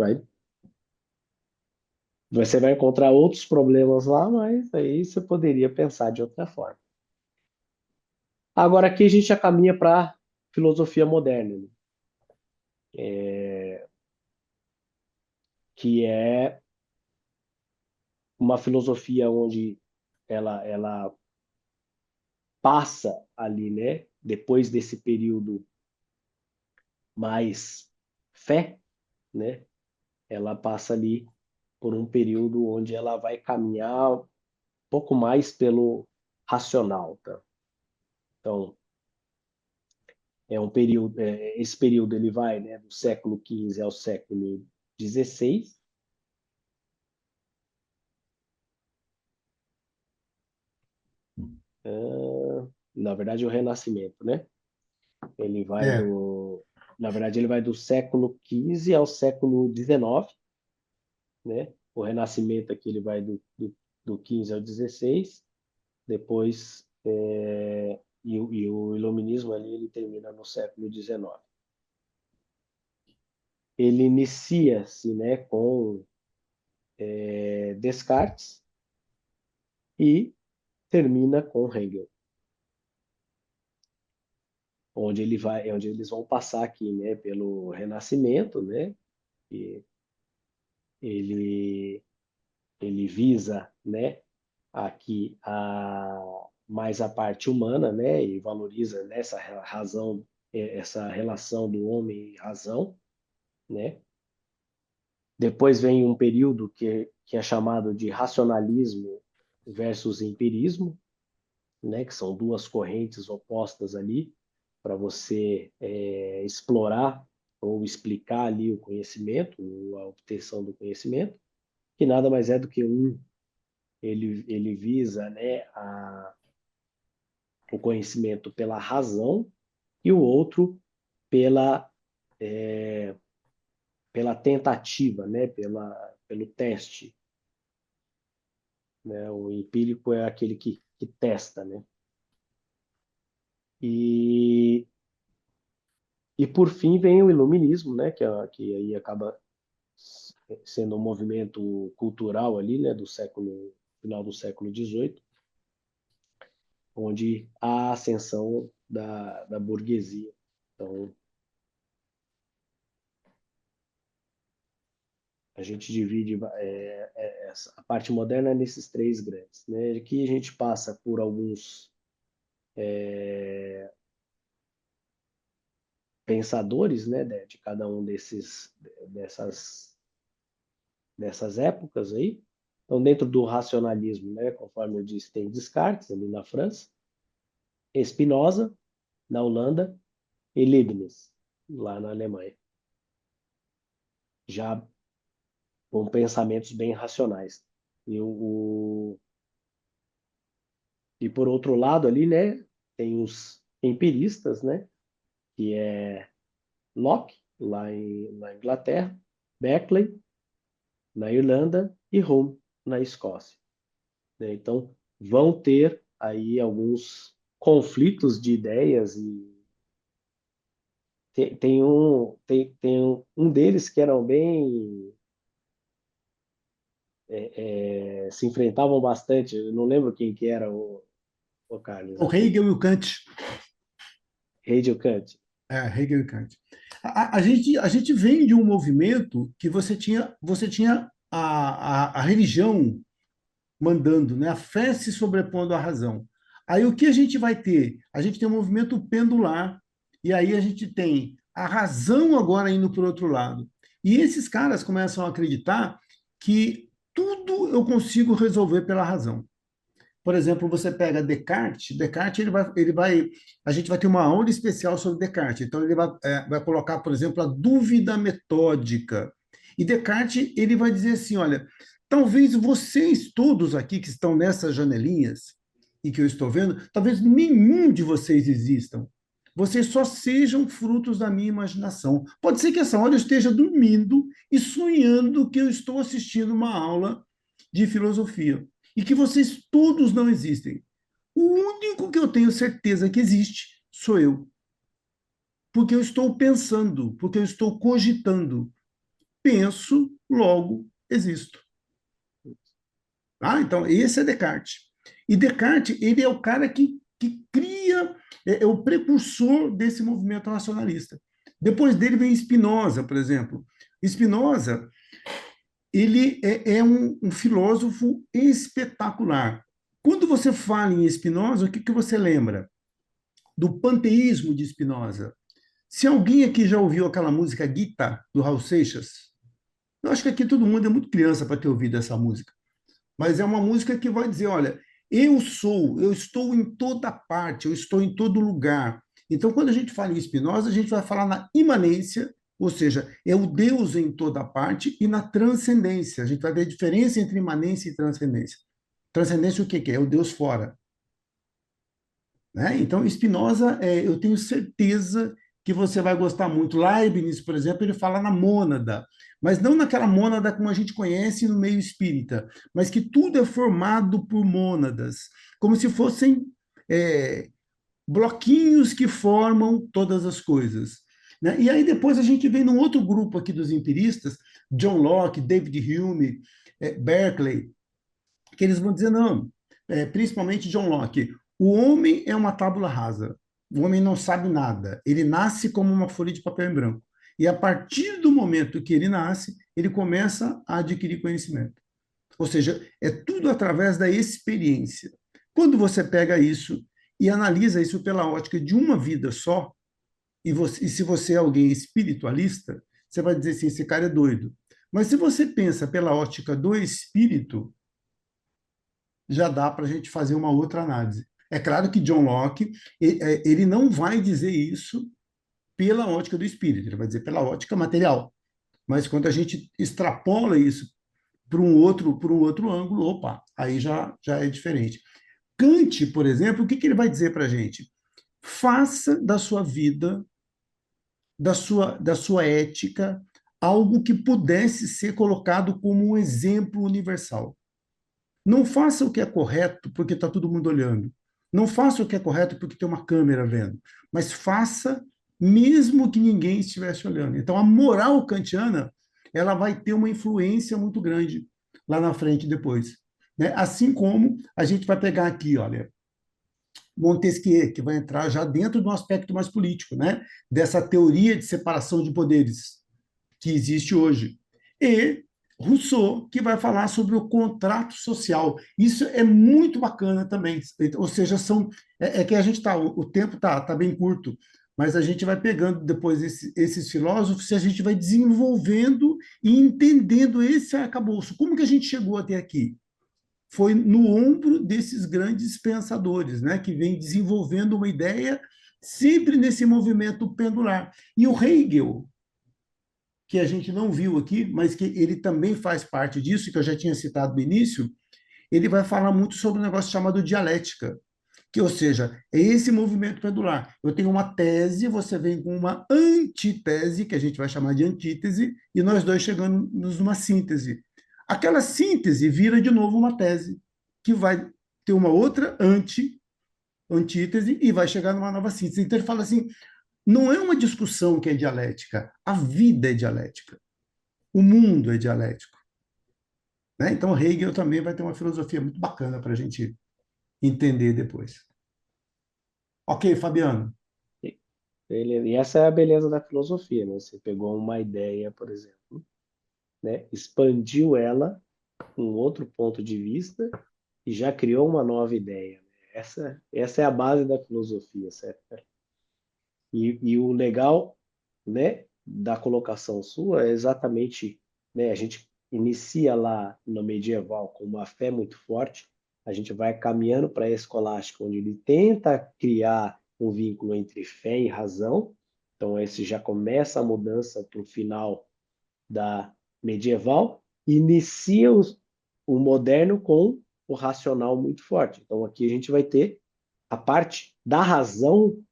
você vai encontrar outros problemas lá, mas aí você poderia pensar de outra forma. Agora aqui a gente já caminha para filosofia moderna, né? Que é uma filosofia onde ela passa ali, né? Depois desse período mais fé, né? Ela passa ali por um período onde ela vai caminhar um pouco mais pelo racional, tá? Então, esse período ele vai, né, do século XV ao século XVI. Na verdade, o Renascimento, né? Ele vai É, do, na verdade, ele vai do século XV ao século XIX. né? O Renascimento aqui ele vai do 15 ao 16, depois e o Iluminismo ali ele termina no século XIX. Ele inicia-se, né, com Descartes e termina com Hegel, onde eles vão passar aqui, né, pelo Renascimento, né, e ele ele visa, né, aqui mais a parte humana, né, e valoriza, né, essa razão, essa relação do homem e razão, né. Depois vem um período que é chamado de racionalismo versus empirismo, né, que são duas correntes opostas ali para você explorar ou explicar ali o conhecimento, a obtenção do conhecimento, que nada mais é do que ele visa, né, o conhecimento pela razão e o outro pela pela tentativa, né, pelo teste, né? O empírico é aquele que testa, né? E, e por fim vem o iluminismo, né? Que aí acaba sendo um movimento cultural ali, né? Final do século XVIII, onde há a ascensão da burguesia. Então, a gente divide a parte moderna nesses três grandes, né? Aqui a gente passa por alguns pensadores, né, de cada um dessas épocas aí. Então, dentro do racionalismo, né, conforme eu disse, tem Descartes, ali na França, Spinoza, na Holanda, e Leibniz, lá na Alemanha. Já com pensamentos bem racionais. E por outro lado ali, né, tem os empiristas, né, que é Locke, na Inglaterra, Berkeley, na Irlanda, e Hume, na Escócia, né? Então, vão ter aí alguns conflitos de ideias e tem um deles que eram bem se enfrentavam bastante. Eu não lembro quem que era o Carlos O aqui. Hegel e o Kant. Hegel, Kant. Hegel e Kant. A gente vem de um movimento que você tinha a religião mandando, né? A fé se sobrepondo à razão. Aí o que a gente vai ter? A gente tem um movimento pendular, e aí a gente tem a razão agora indo para o outro lado. E esses caras começam a acreditar que tudo eu consigo resolver pela razão. Por exemplo, você pega Descartes a gente vai ter uma aula especial sobre Descartes. Então, ele vai colocar, por exemplo, a dúvida metódica. E Descartes, ele vai dizer assim, olha, talvez vocês todos aqui que estão nessas janelinhas e que eu estou vendo, talvez nenhum de vocês existam. Vocês só sejam frutos da minha imaginação. Pode ser que essa hora eu esteja dormindo e sonhando que eu estou assistindo uma aula de filosofia e que vocês todos não existem. O único que eu tenho certeza que existe sou eu. Porque eu estou pensando, porque eu estou cogitando. Penso, logo existo. Então, esse é Descartes. E Descartes, ele é o cara que cria, é o precursor desse movimento racionalista. Depois dele vem Spinoza, por exemplo. Spinoza, ele é um filósofo espetacular. Quando você fala em Spinoza, o que você lembra? Do panteísmo de Spinoza. Se alguém aqui já ouviu aquela música Gita, do Raul Seixas, eu acho que aqui todo mundo é muito criança para ter ouvido essa música. Mas é uma música que vai dizer, olha, eu estou em toda parte, eu estou em todo lugar. Então, quando a gente fala em Spinoza, a gente vai falar na imanência, ou seja, é o Deus em toda parte, e na transcendência. A gente vai ver a diferença entre imanência e transcendência. Transcendência, o que é? É o Deus fora. Né? Então, Spinoza, eu tenho certeza que você vai gostar muito. Leibniz, por exemplo, ele fala na mônada, mas não naquela mônada como a gente conhece no meio espírita, mas que tudo é formado por mônadas, como se fossem bloquinhos que formam todas as coisas. Né? E aí depois a gente vem num outro grupo aqui dos empiristas, John Locke, David Hume, Berkeley, que eles vão dizer, não, principalmente John Locke, o homem é uma tábula rasa, o homem não sabe nada, ele nasce como uma folha de papel em branco. E a partir do momento que ele nasce, ele começa a adquirir conhecimento. Ou seja, é tudo através da experiência. Quando você pega isso e analisa isso pela ótica de uma vida só, e se você é alguém espiritualista, você vai dizer assim, esse cara é doido. Mas se você pensa pela ótica do espírito, já dá para a gente fazer uma outra análise. É claro que John Locke, ele não vai dizer isso pela ótica do espírito, ele vai dizer pela ótica material. Mas quando a gente extrapola isso para um outro ângulo, opa, aí já é diferente. Kant, por exemplo, o que ele vai dizer para a gente? Faça da sua vida, da sua ética, algo que pudesse ser colocado como um exemplo universal. Não faça o que é correto porque está todo mundo olhando. Não faça o que é correto porque tem uma câmera vendo. Mas faça mesmo que ninguém estivesse olhando. Então, a moral kantiana, ela vai ter uma influência muito grande lá na frente depois. Né? Assim como a gente vai pegar aqui, olha, Montesquieu, que vai entrar já dentro de um aspecto mais político, né? Dessa teoria de separação de poderes que existe hoje. E Rousseau, que vai falar sobre o contrato social. Isso é muito bacana também. Ou seja, que a gente está, o tempo tá bem curto, mas a gente vai pegando depois esses filósofos e a gente vai desenvolvendo e entendendo esse arcabouço. Como que a gente chegou até aqui? Foi no ombro desses grandes pensadores, né, que vem desenvolvendo uma ideia sempre nesse movimento pendular. E o Hegel, que a gente não viu aqui, mas que ele também faz parte disso, que eu já tinha citado no início, ele vai falar muito sobre um negócio chamado dialética, que, ou seja, é esse movimento pendular. Eu tenho uma tese, você vem com uma antitese, que a gente vai chamar de antítese, e nós dois chegamos numa síntese. Aquela síntese vira de novo uma tese, que vai ter uma outra antítese e vai chegar numa nova síntese. Então ele fala assim, não é uma discussão que é dialética, a vida é dialética, o mundo é dialético. Né? Então Hegel também vai ter uma filosofia muito bacana para a gente entender depois. Ok, Fabiano. E essa é a beleza da filosofia, né? Você pegou uma ideia, por exemplo, né? Expandiu ela com outro ponto de vista e já criou uma nova ideia. Né? Essa é a base da filosofia, certo? E o legal, né, da colocação sua é exatamente, né, a gente inicia lá no medieval com uma fé muito forte, a gente vai caminhando para a escolástica, onde ele tenta criar um vínculo entre fé e razão. Então, esse já começa a mudança para o final da medieval, e inicia o moderno com o racional muito forte. Então, aqui a gente vai ter a parte da razão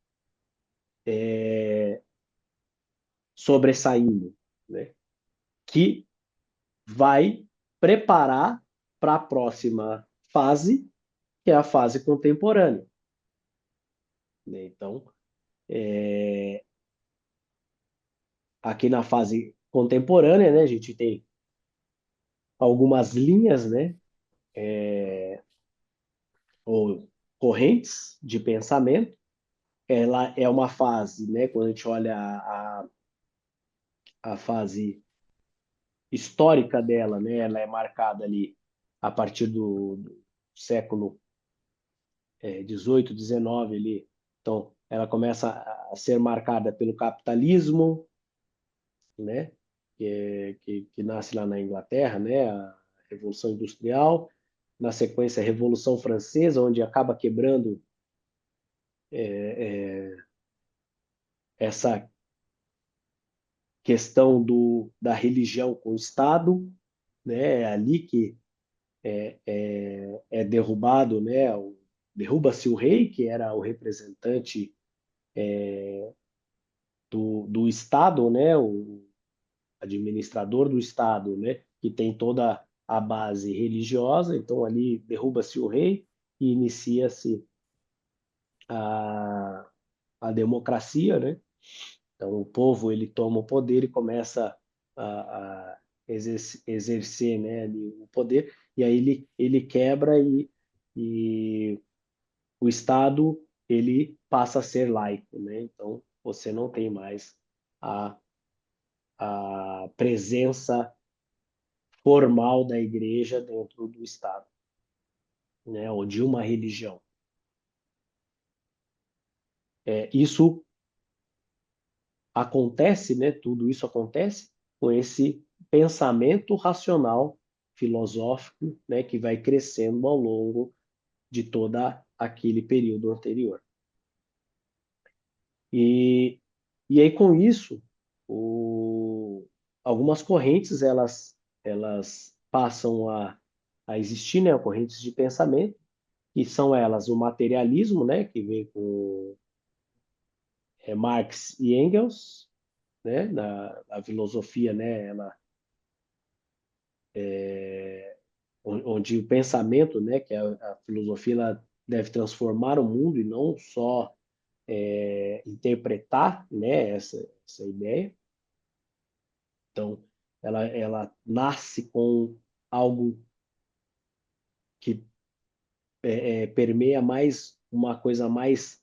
sobressaindo, né? Que vai preparar para a próxima fase, que é a fase contemporânea. Né? Então, aqui na fase contemporânea, né, a gente tem algumas linhas, né, ou correntes de pensamento. Ela é uma fase, né, quando a gente olha a fase histórica dela, né, ela é marcada ali a partir do século 18, 19 ali. Então, ela começa a ser marcada pelo capitalismo, né, que nasce lá na Inglaterra, né, a Revolução Industrial, na sequência a Revolução Francesa, onde acaba quebrando essa questão da religião com o Estado, né, é ali que é derrubado, né, derruba-se o rei, que era o representante do Estado, né, o administrador do Estado, né, que tem toda a base religiosa, então ali derruba-se o rei e inicia-se a, a democracia, né? Então o povo ele toma o poder e começa a exercer, né, ali, o poder, e aí ele quebra e o Estado ele passa a ser laico, né? Então você não tem mais a, a presença formal da igreja dentro do Estado, né? Ou de uma religião. Isso acontece, né? Tudo isso acontece com esse pensamento racional, filosófico, né? Que vai crescendo ao longo de toda aquele período anterior. E aí com isso, algumas correntes elas passam a existir, né? Correntes de pensamento, que são elas o materialismo, né? Que vem com Marx e Engels, né? Na filosofia, né? Onde o pensamento, né? Que a filosofia ela deve transformar o mundo e não só interpretar, né? Essa ideia. Então, ela nasce com algo que permeia mais uma coisa mais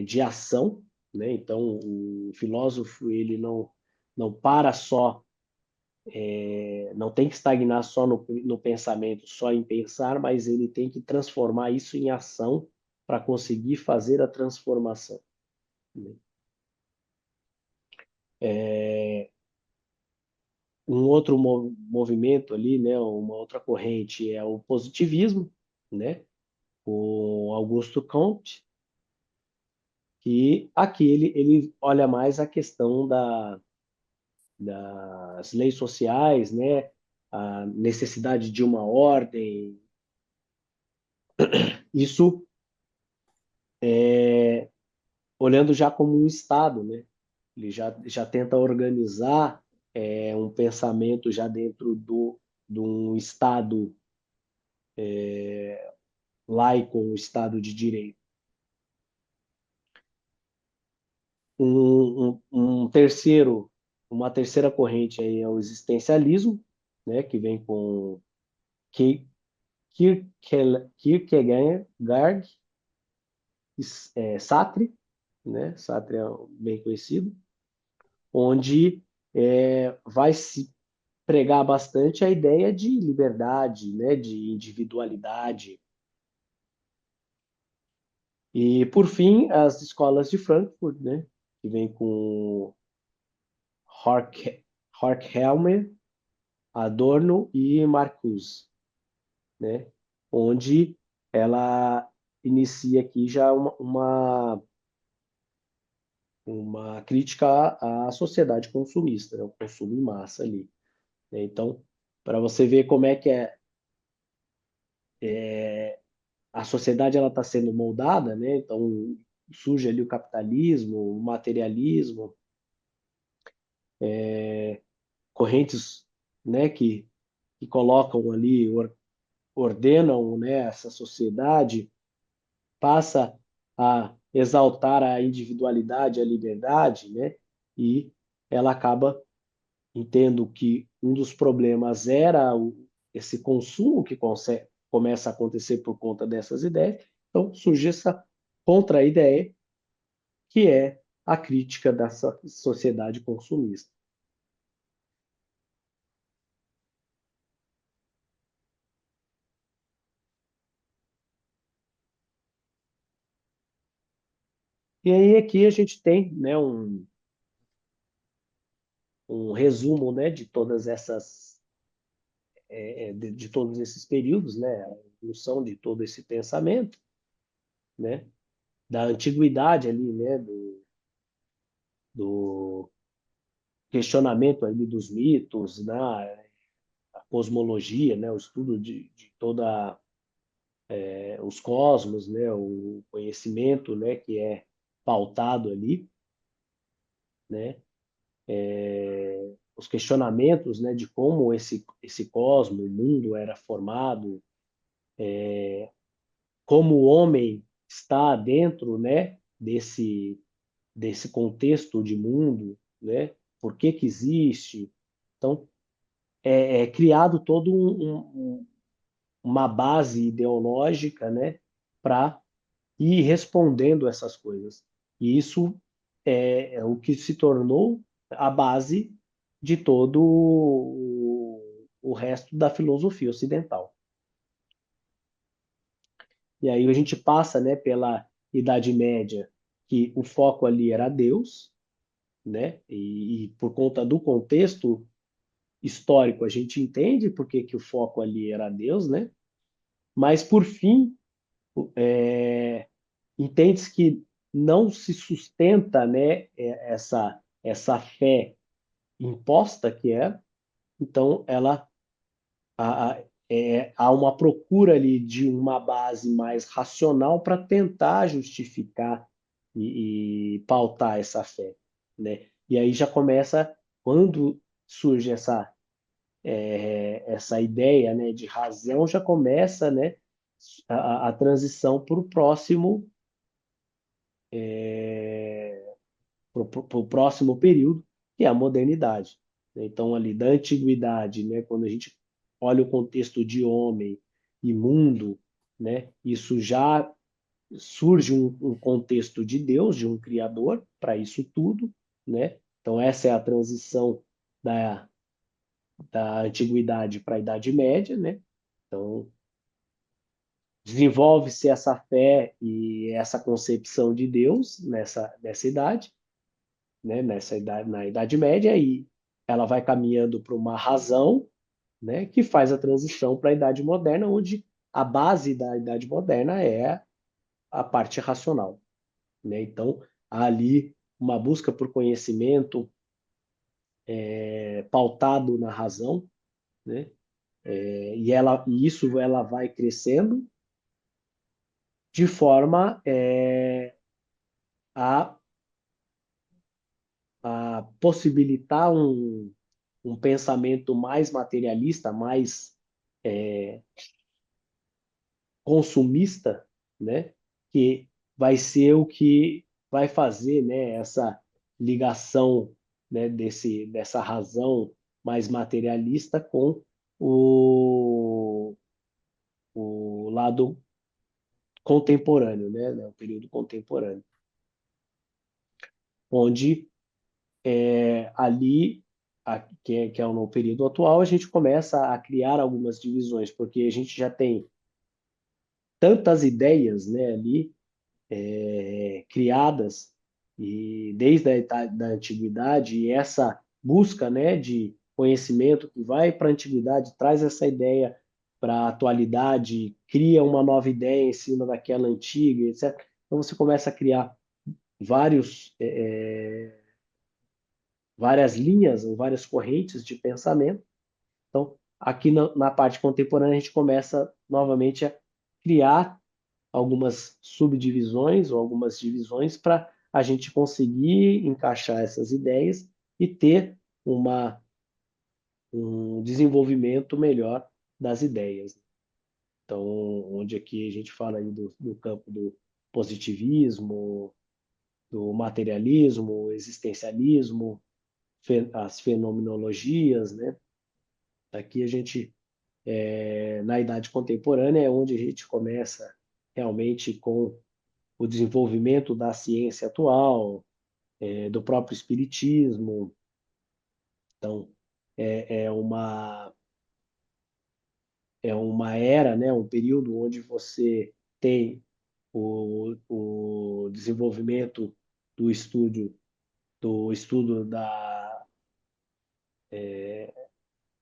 de ação, né? Então, o filósofo ele não para só, não tem que estagnar só no pensamento, só em pensar, mas ele tem que transformar isso em ação para conseguir fazer a transformação, né? Um outro movimento ali, né? Uma outra corrente é o positivismo, né? Com Augusto Comte, que aqui ele olha mais a questão das leis sociais, né? A necessidade de uma ordem. Isso olhando já como um Estado, né? Ele já tenta organizar um pensamento já dentro de um Estado laico, um Estado de direito. Uma terceira corrente aí é o existencialismo, né, que vem com Kierkegaard, Sartre, né, Sartre é bem conhecido, onde vai se pregar bastante a ideia de liberdade, né, de individualidade. E, por fim, as escolas de Frankfurt, né, que vem com Horkheimer, Adorno e Marcuse, né? Onde ela inicia aqui já uma crítica à sociedade consumista, né? O consumo em massa ali, né? Então, para você ver como é que a sociedade ela está sendo moldada, né? Então, surge ali o capitalismo, o materialismo, correntes, né, que colocam ali, ordenam, né, essa sociedade, passa a exaltar a individualidade, a liberdade, né? E ela acaba entendendo que um dos problemas era esse consumo que começa a acontecer por conta dessas ideias. Então surge essa contra-ideia, que é a crítica dessa sociedade consumista. E aí aqui a gente tem, né, um resumo, né, de todas essas de todos esses períodos, né, a evolução de todo esse pensamento, né, da antiguidade ali, né, do questionamento ali dos mitos, né, a cosmologia, né, o estudo de toda os cosmos, né, o conhecimento, né, que é pautado ali, né? Os questionamentos, né, de como esse cosmo, o mundo era formado, como o homem está dentro, né, desse contexto de mundo, né? Por que que existe? Então, é criado todo uma base ideológica, né, para ir respondendo essas coisas. E isso é o que se tornou a base de todo o resto da filosofia ocidental. E aí a gente passa, né, pela Idade Média, que o foco ali era Deus, né? E por conta do contexto histórico a gente entende por que que o foco ali era Deus, né? Mas por fim entende-se que não se sustenta, né, essa fé imposta que é, então ela há uma procura ali de uma base mais racional para tentar justificar e pautar essa fé, né? E aí já começa quando surge essa ideia, né, de razão, já começa, né, a transição para o próximo período, que é a modernidade. Então, ali da antiguidade, né, quando a gente olha o contexto de homem e mundo, né, isso já surge um contexto de Deus, de um Criador, para isso tudo, né? Então, essa é a transição da antiguidade para a Idade Média, né? Então, desenvolve-se essa fé e essa concepção de Deus nessa idade, né, na Idade Média, e ela vai caminhando para uma razão, né, que faz a transição para a Idade Moderna, onde a base da Idade Moderna é a parte racional, né? Então, há ali uma busca por conhecimento pautado na razão, né? E isso ela vai crescendo de forma a, a possibilitar um pensamento mais materialista, mais consumista, né? Que vai ser o que vai fazer, né, essa ligação, né, dessa razão mais materialista com o, o lado contemporâneo, né, o período contemporâneo, onde ali, que é no período atual, a gente começa a criar algumas divisões, porque a gente já tem tantas ideias, né, ali criadas e desde da antiguidade, e essa busca, né, de conhecimento que vai para a antiguidade traz essa ideia para a atualidade, cria uma nova ideia em cima daquela antiga, etc. Então você começa a criar vários várias linhas ou várias correntes de pensamento. Então, aqui na parte contemporânea, a gente começa novamente a criar algumas subdivisões ou algumas divisões para a gente conseguir encaixar essas ideias e ter um desenvolvimento melhor das ideias. Então, onde aqui a gente fala aí do campo do positivismo, do materialismo, existencialismo, as fenomenologias, né? Aqui a gente, na idade contemporânea, é onde a gente começa realmente com o desenvolvimento da ciência atual, do próprio espiritismo. Então, é uma é uma era, né, um período onde você tem o desenvolvimento do estudo da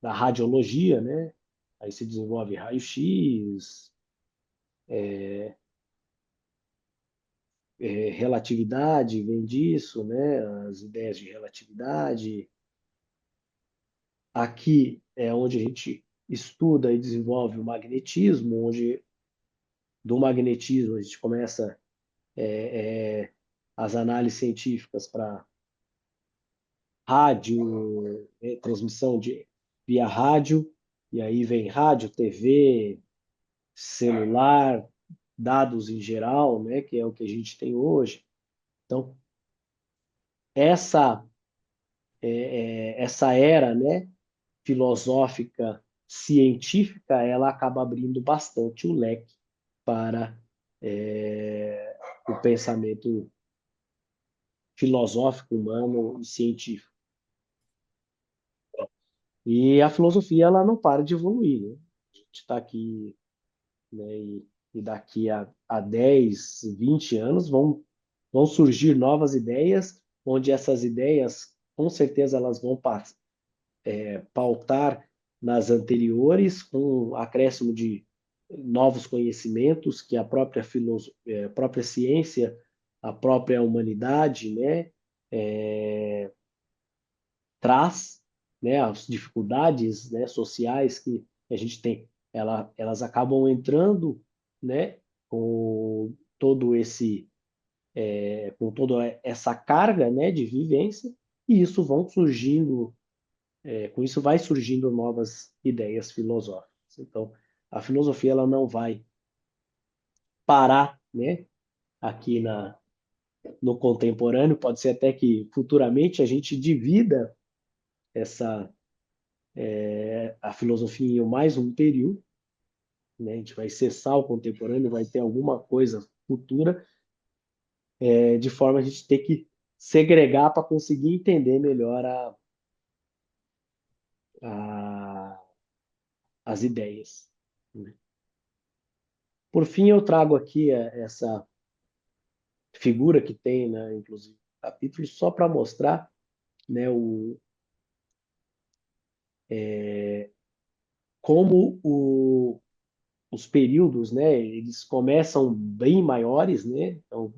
radiologia, né? Aí se desenvolve raio-x, relatividade vem disso, né? As ideias de relatividade. Aqui é onde a gente estuda e desenvolve o magnetismo, onde do magnetismo a gente começa as análises científicas para rádio, transmissão via rádio, e aí vem rádio, TV, celular, dados em geral, né, que é o que a gente tem hoje. Então, essa essa era, né, filosófica, científica, ela acaba abrindo bastante o leque para o pensamento filosófico, humano e científico. E a filosofia ela não para de evoluir, né? A gente está aqui, né, e daqui a 10, 20 anos vão surgir novas ideias, onde essas ideias, com certeza, elas vão pautar nas anteriores, com acréscimo de novos conhecimentos que a própria ciência, a própria humanidade, né, traz, né, as dificuldades, né, sociais que a gente tem, elas acabam entrando, né, com todo esse, com toda essa carga, né, de vivência, e isso vão surgindo, com isso vai surgindo novas ideias filosóficas. Então, a filosofia ela não vai parar, né, aqui no contemporâneo, pode ser até que futuramente a gente divida essa a filosofia em mais um período, né? A gente vai cessar o contemporâneo, vai ter alguma coisa futura, de forma a gente ter que segregar para conseguir entender melhor a, as ideias, né? Por fim, eu trago aqui essa figura que tem, né, inclusive, capítulo, só para mostrar, né, como os períodos, né, eles começam bem maiores, né, então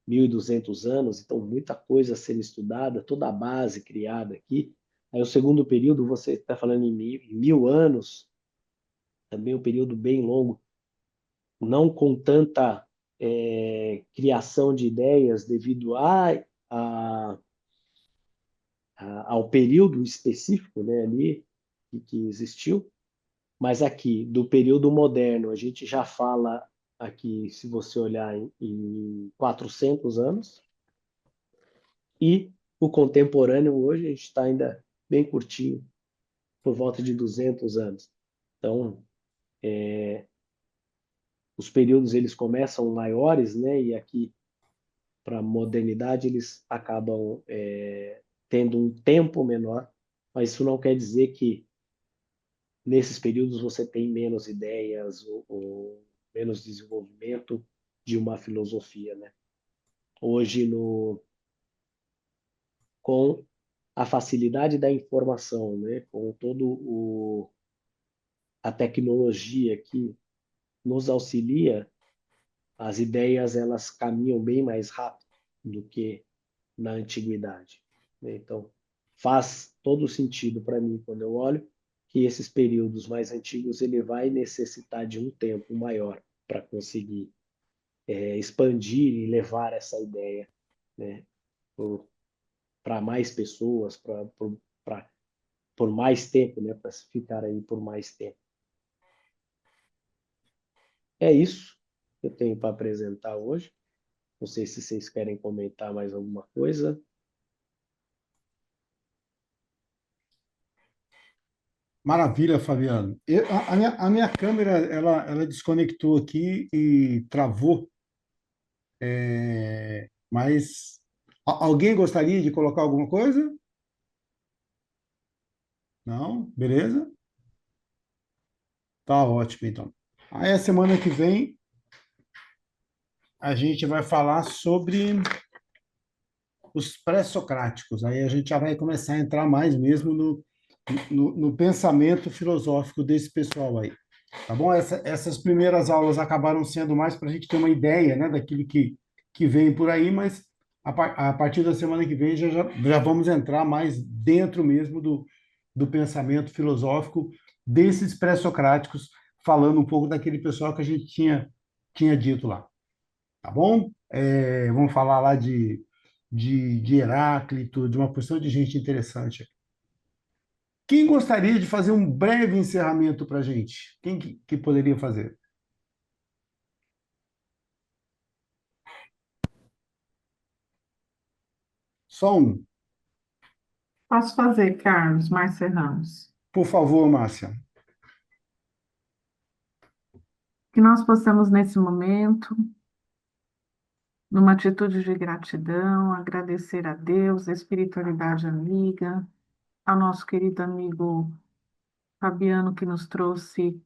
1.200 anos, então muita coisa sendo estudada, toda a base criada aqui. Aí o segundo período, você está falando em 1.000 anos, também um período bem longo, não com tanta criação de ideias devido a, ao período específico, né, ali que existiu, mas aqui, do período moderno, a gente já fala aqui, se você olhar em 400 anos, e o contemporâneo hoje, a gente está ainda bem curtinho, por volta de 200 anos. Então, os períodos eles começam maiores, né? E aqui, para a modernidade, eles acabam tendo um tempo menor, mas isso não quer dizer que nesses períodos você tem menos ideias ou menos desenvolvimento de uma filosofia, né? Hoje, com a facilidade da informação, né? Com a tecnologia que nos auxilia, as ideias elas caminham bem mais rápido do que na antiguidade, né? Então, faz todo sentido para mim quando eu olho que esses períodos mais antigos ele vai necessitar de um tempo maior para conseguir expandir e levar essa ideia, né, para mais pessoas, por mais tempo, né, para ficar aí por mais tempo. É isso que eu tenho para apresentar hoje. Não sei se vocês querem comentar mais alguma coisa. Maravilha, Fabiano. A minha câmera, ela desconectou aqui e travou, mas alguém gostaria de colocar alguma coisa? Não? Beleza? Tá ótimo, então. Aí, a semana que vem, a gente vai falar sobre os pré-socráticos. Aí a gente já vai começar a entrar mais mesmo no pensamento filosófico desse pessoal aí. Tá bom? Essas primeiras aulas acabaram sendo mais para a gente ter uma ideia, né, daquilo que vem por aí, mas a partir da semana que vem já vamos entrar mais dentro mesmo do pensamento filosófico desses pré-socráticos, falando um pouco daquele pessoal que a gente tinha dito lá. Tá bom? Vamos falar lá de Heráclito, de uma porção de gente interessante. Quem gostaria de fazer um breve encerramento para a gente? Quem que poderia fazer? Só um. Posso fazer, Carlos Márcia Ramos. Por favor, Márcia. Que nós possamos, nesse momento, numa atitude de gratidão, agradecer a Deus, a espiritualidade amiga, ao nosso querido amigo Fabiano, que nos trouxe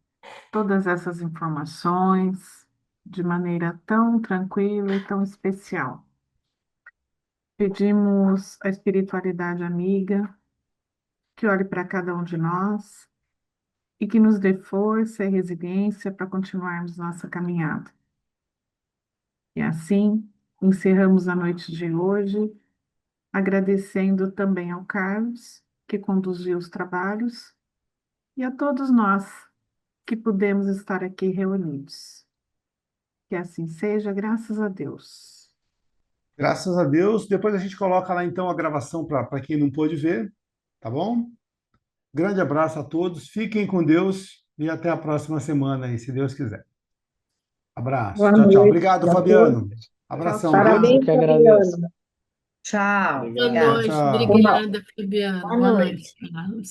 todas essas informações de maneira tão tranquila e tão especial. Pedimos à espiritualidade amiga que olhe para cada um de nós e que nos dê força e resiliência para continuarmos nossa caminhada. E assim, encerramos a noite de hoje, agradecendo também ao Carlos, que conduziu os trabalhos, e a todos nós que pudemos estar aqui reunidos. Que assim seja, graças a Deus. Graças a Deus. Depois a gente coloca lá, então, a gravação para quem não pôde ver, tá bom? Grande abraço a todos, fiquem com Deus e até a próxima semana aí, se Deus quiser. Abraço. Boa Tchau, tchau. noite Obrigado, a Fabiano. todos. Abração, Tchau, tchau. viu? Eu Parabéns, que agradeço. Fabiano. Tchau. Obrigado. Tchau, Boa noite, tchau. obrigada, Fabiano. Boa Boa noite. noite, Carlos.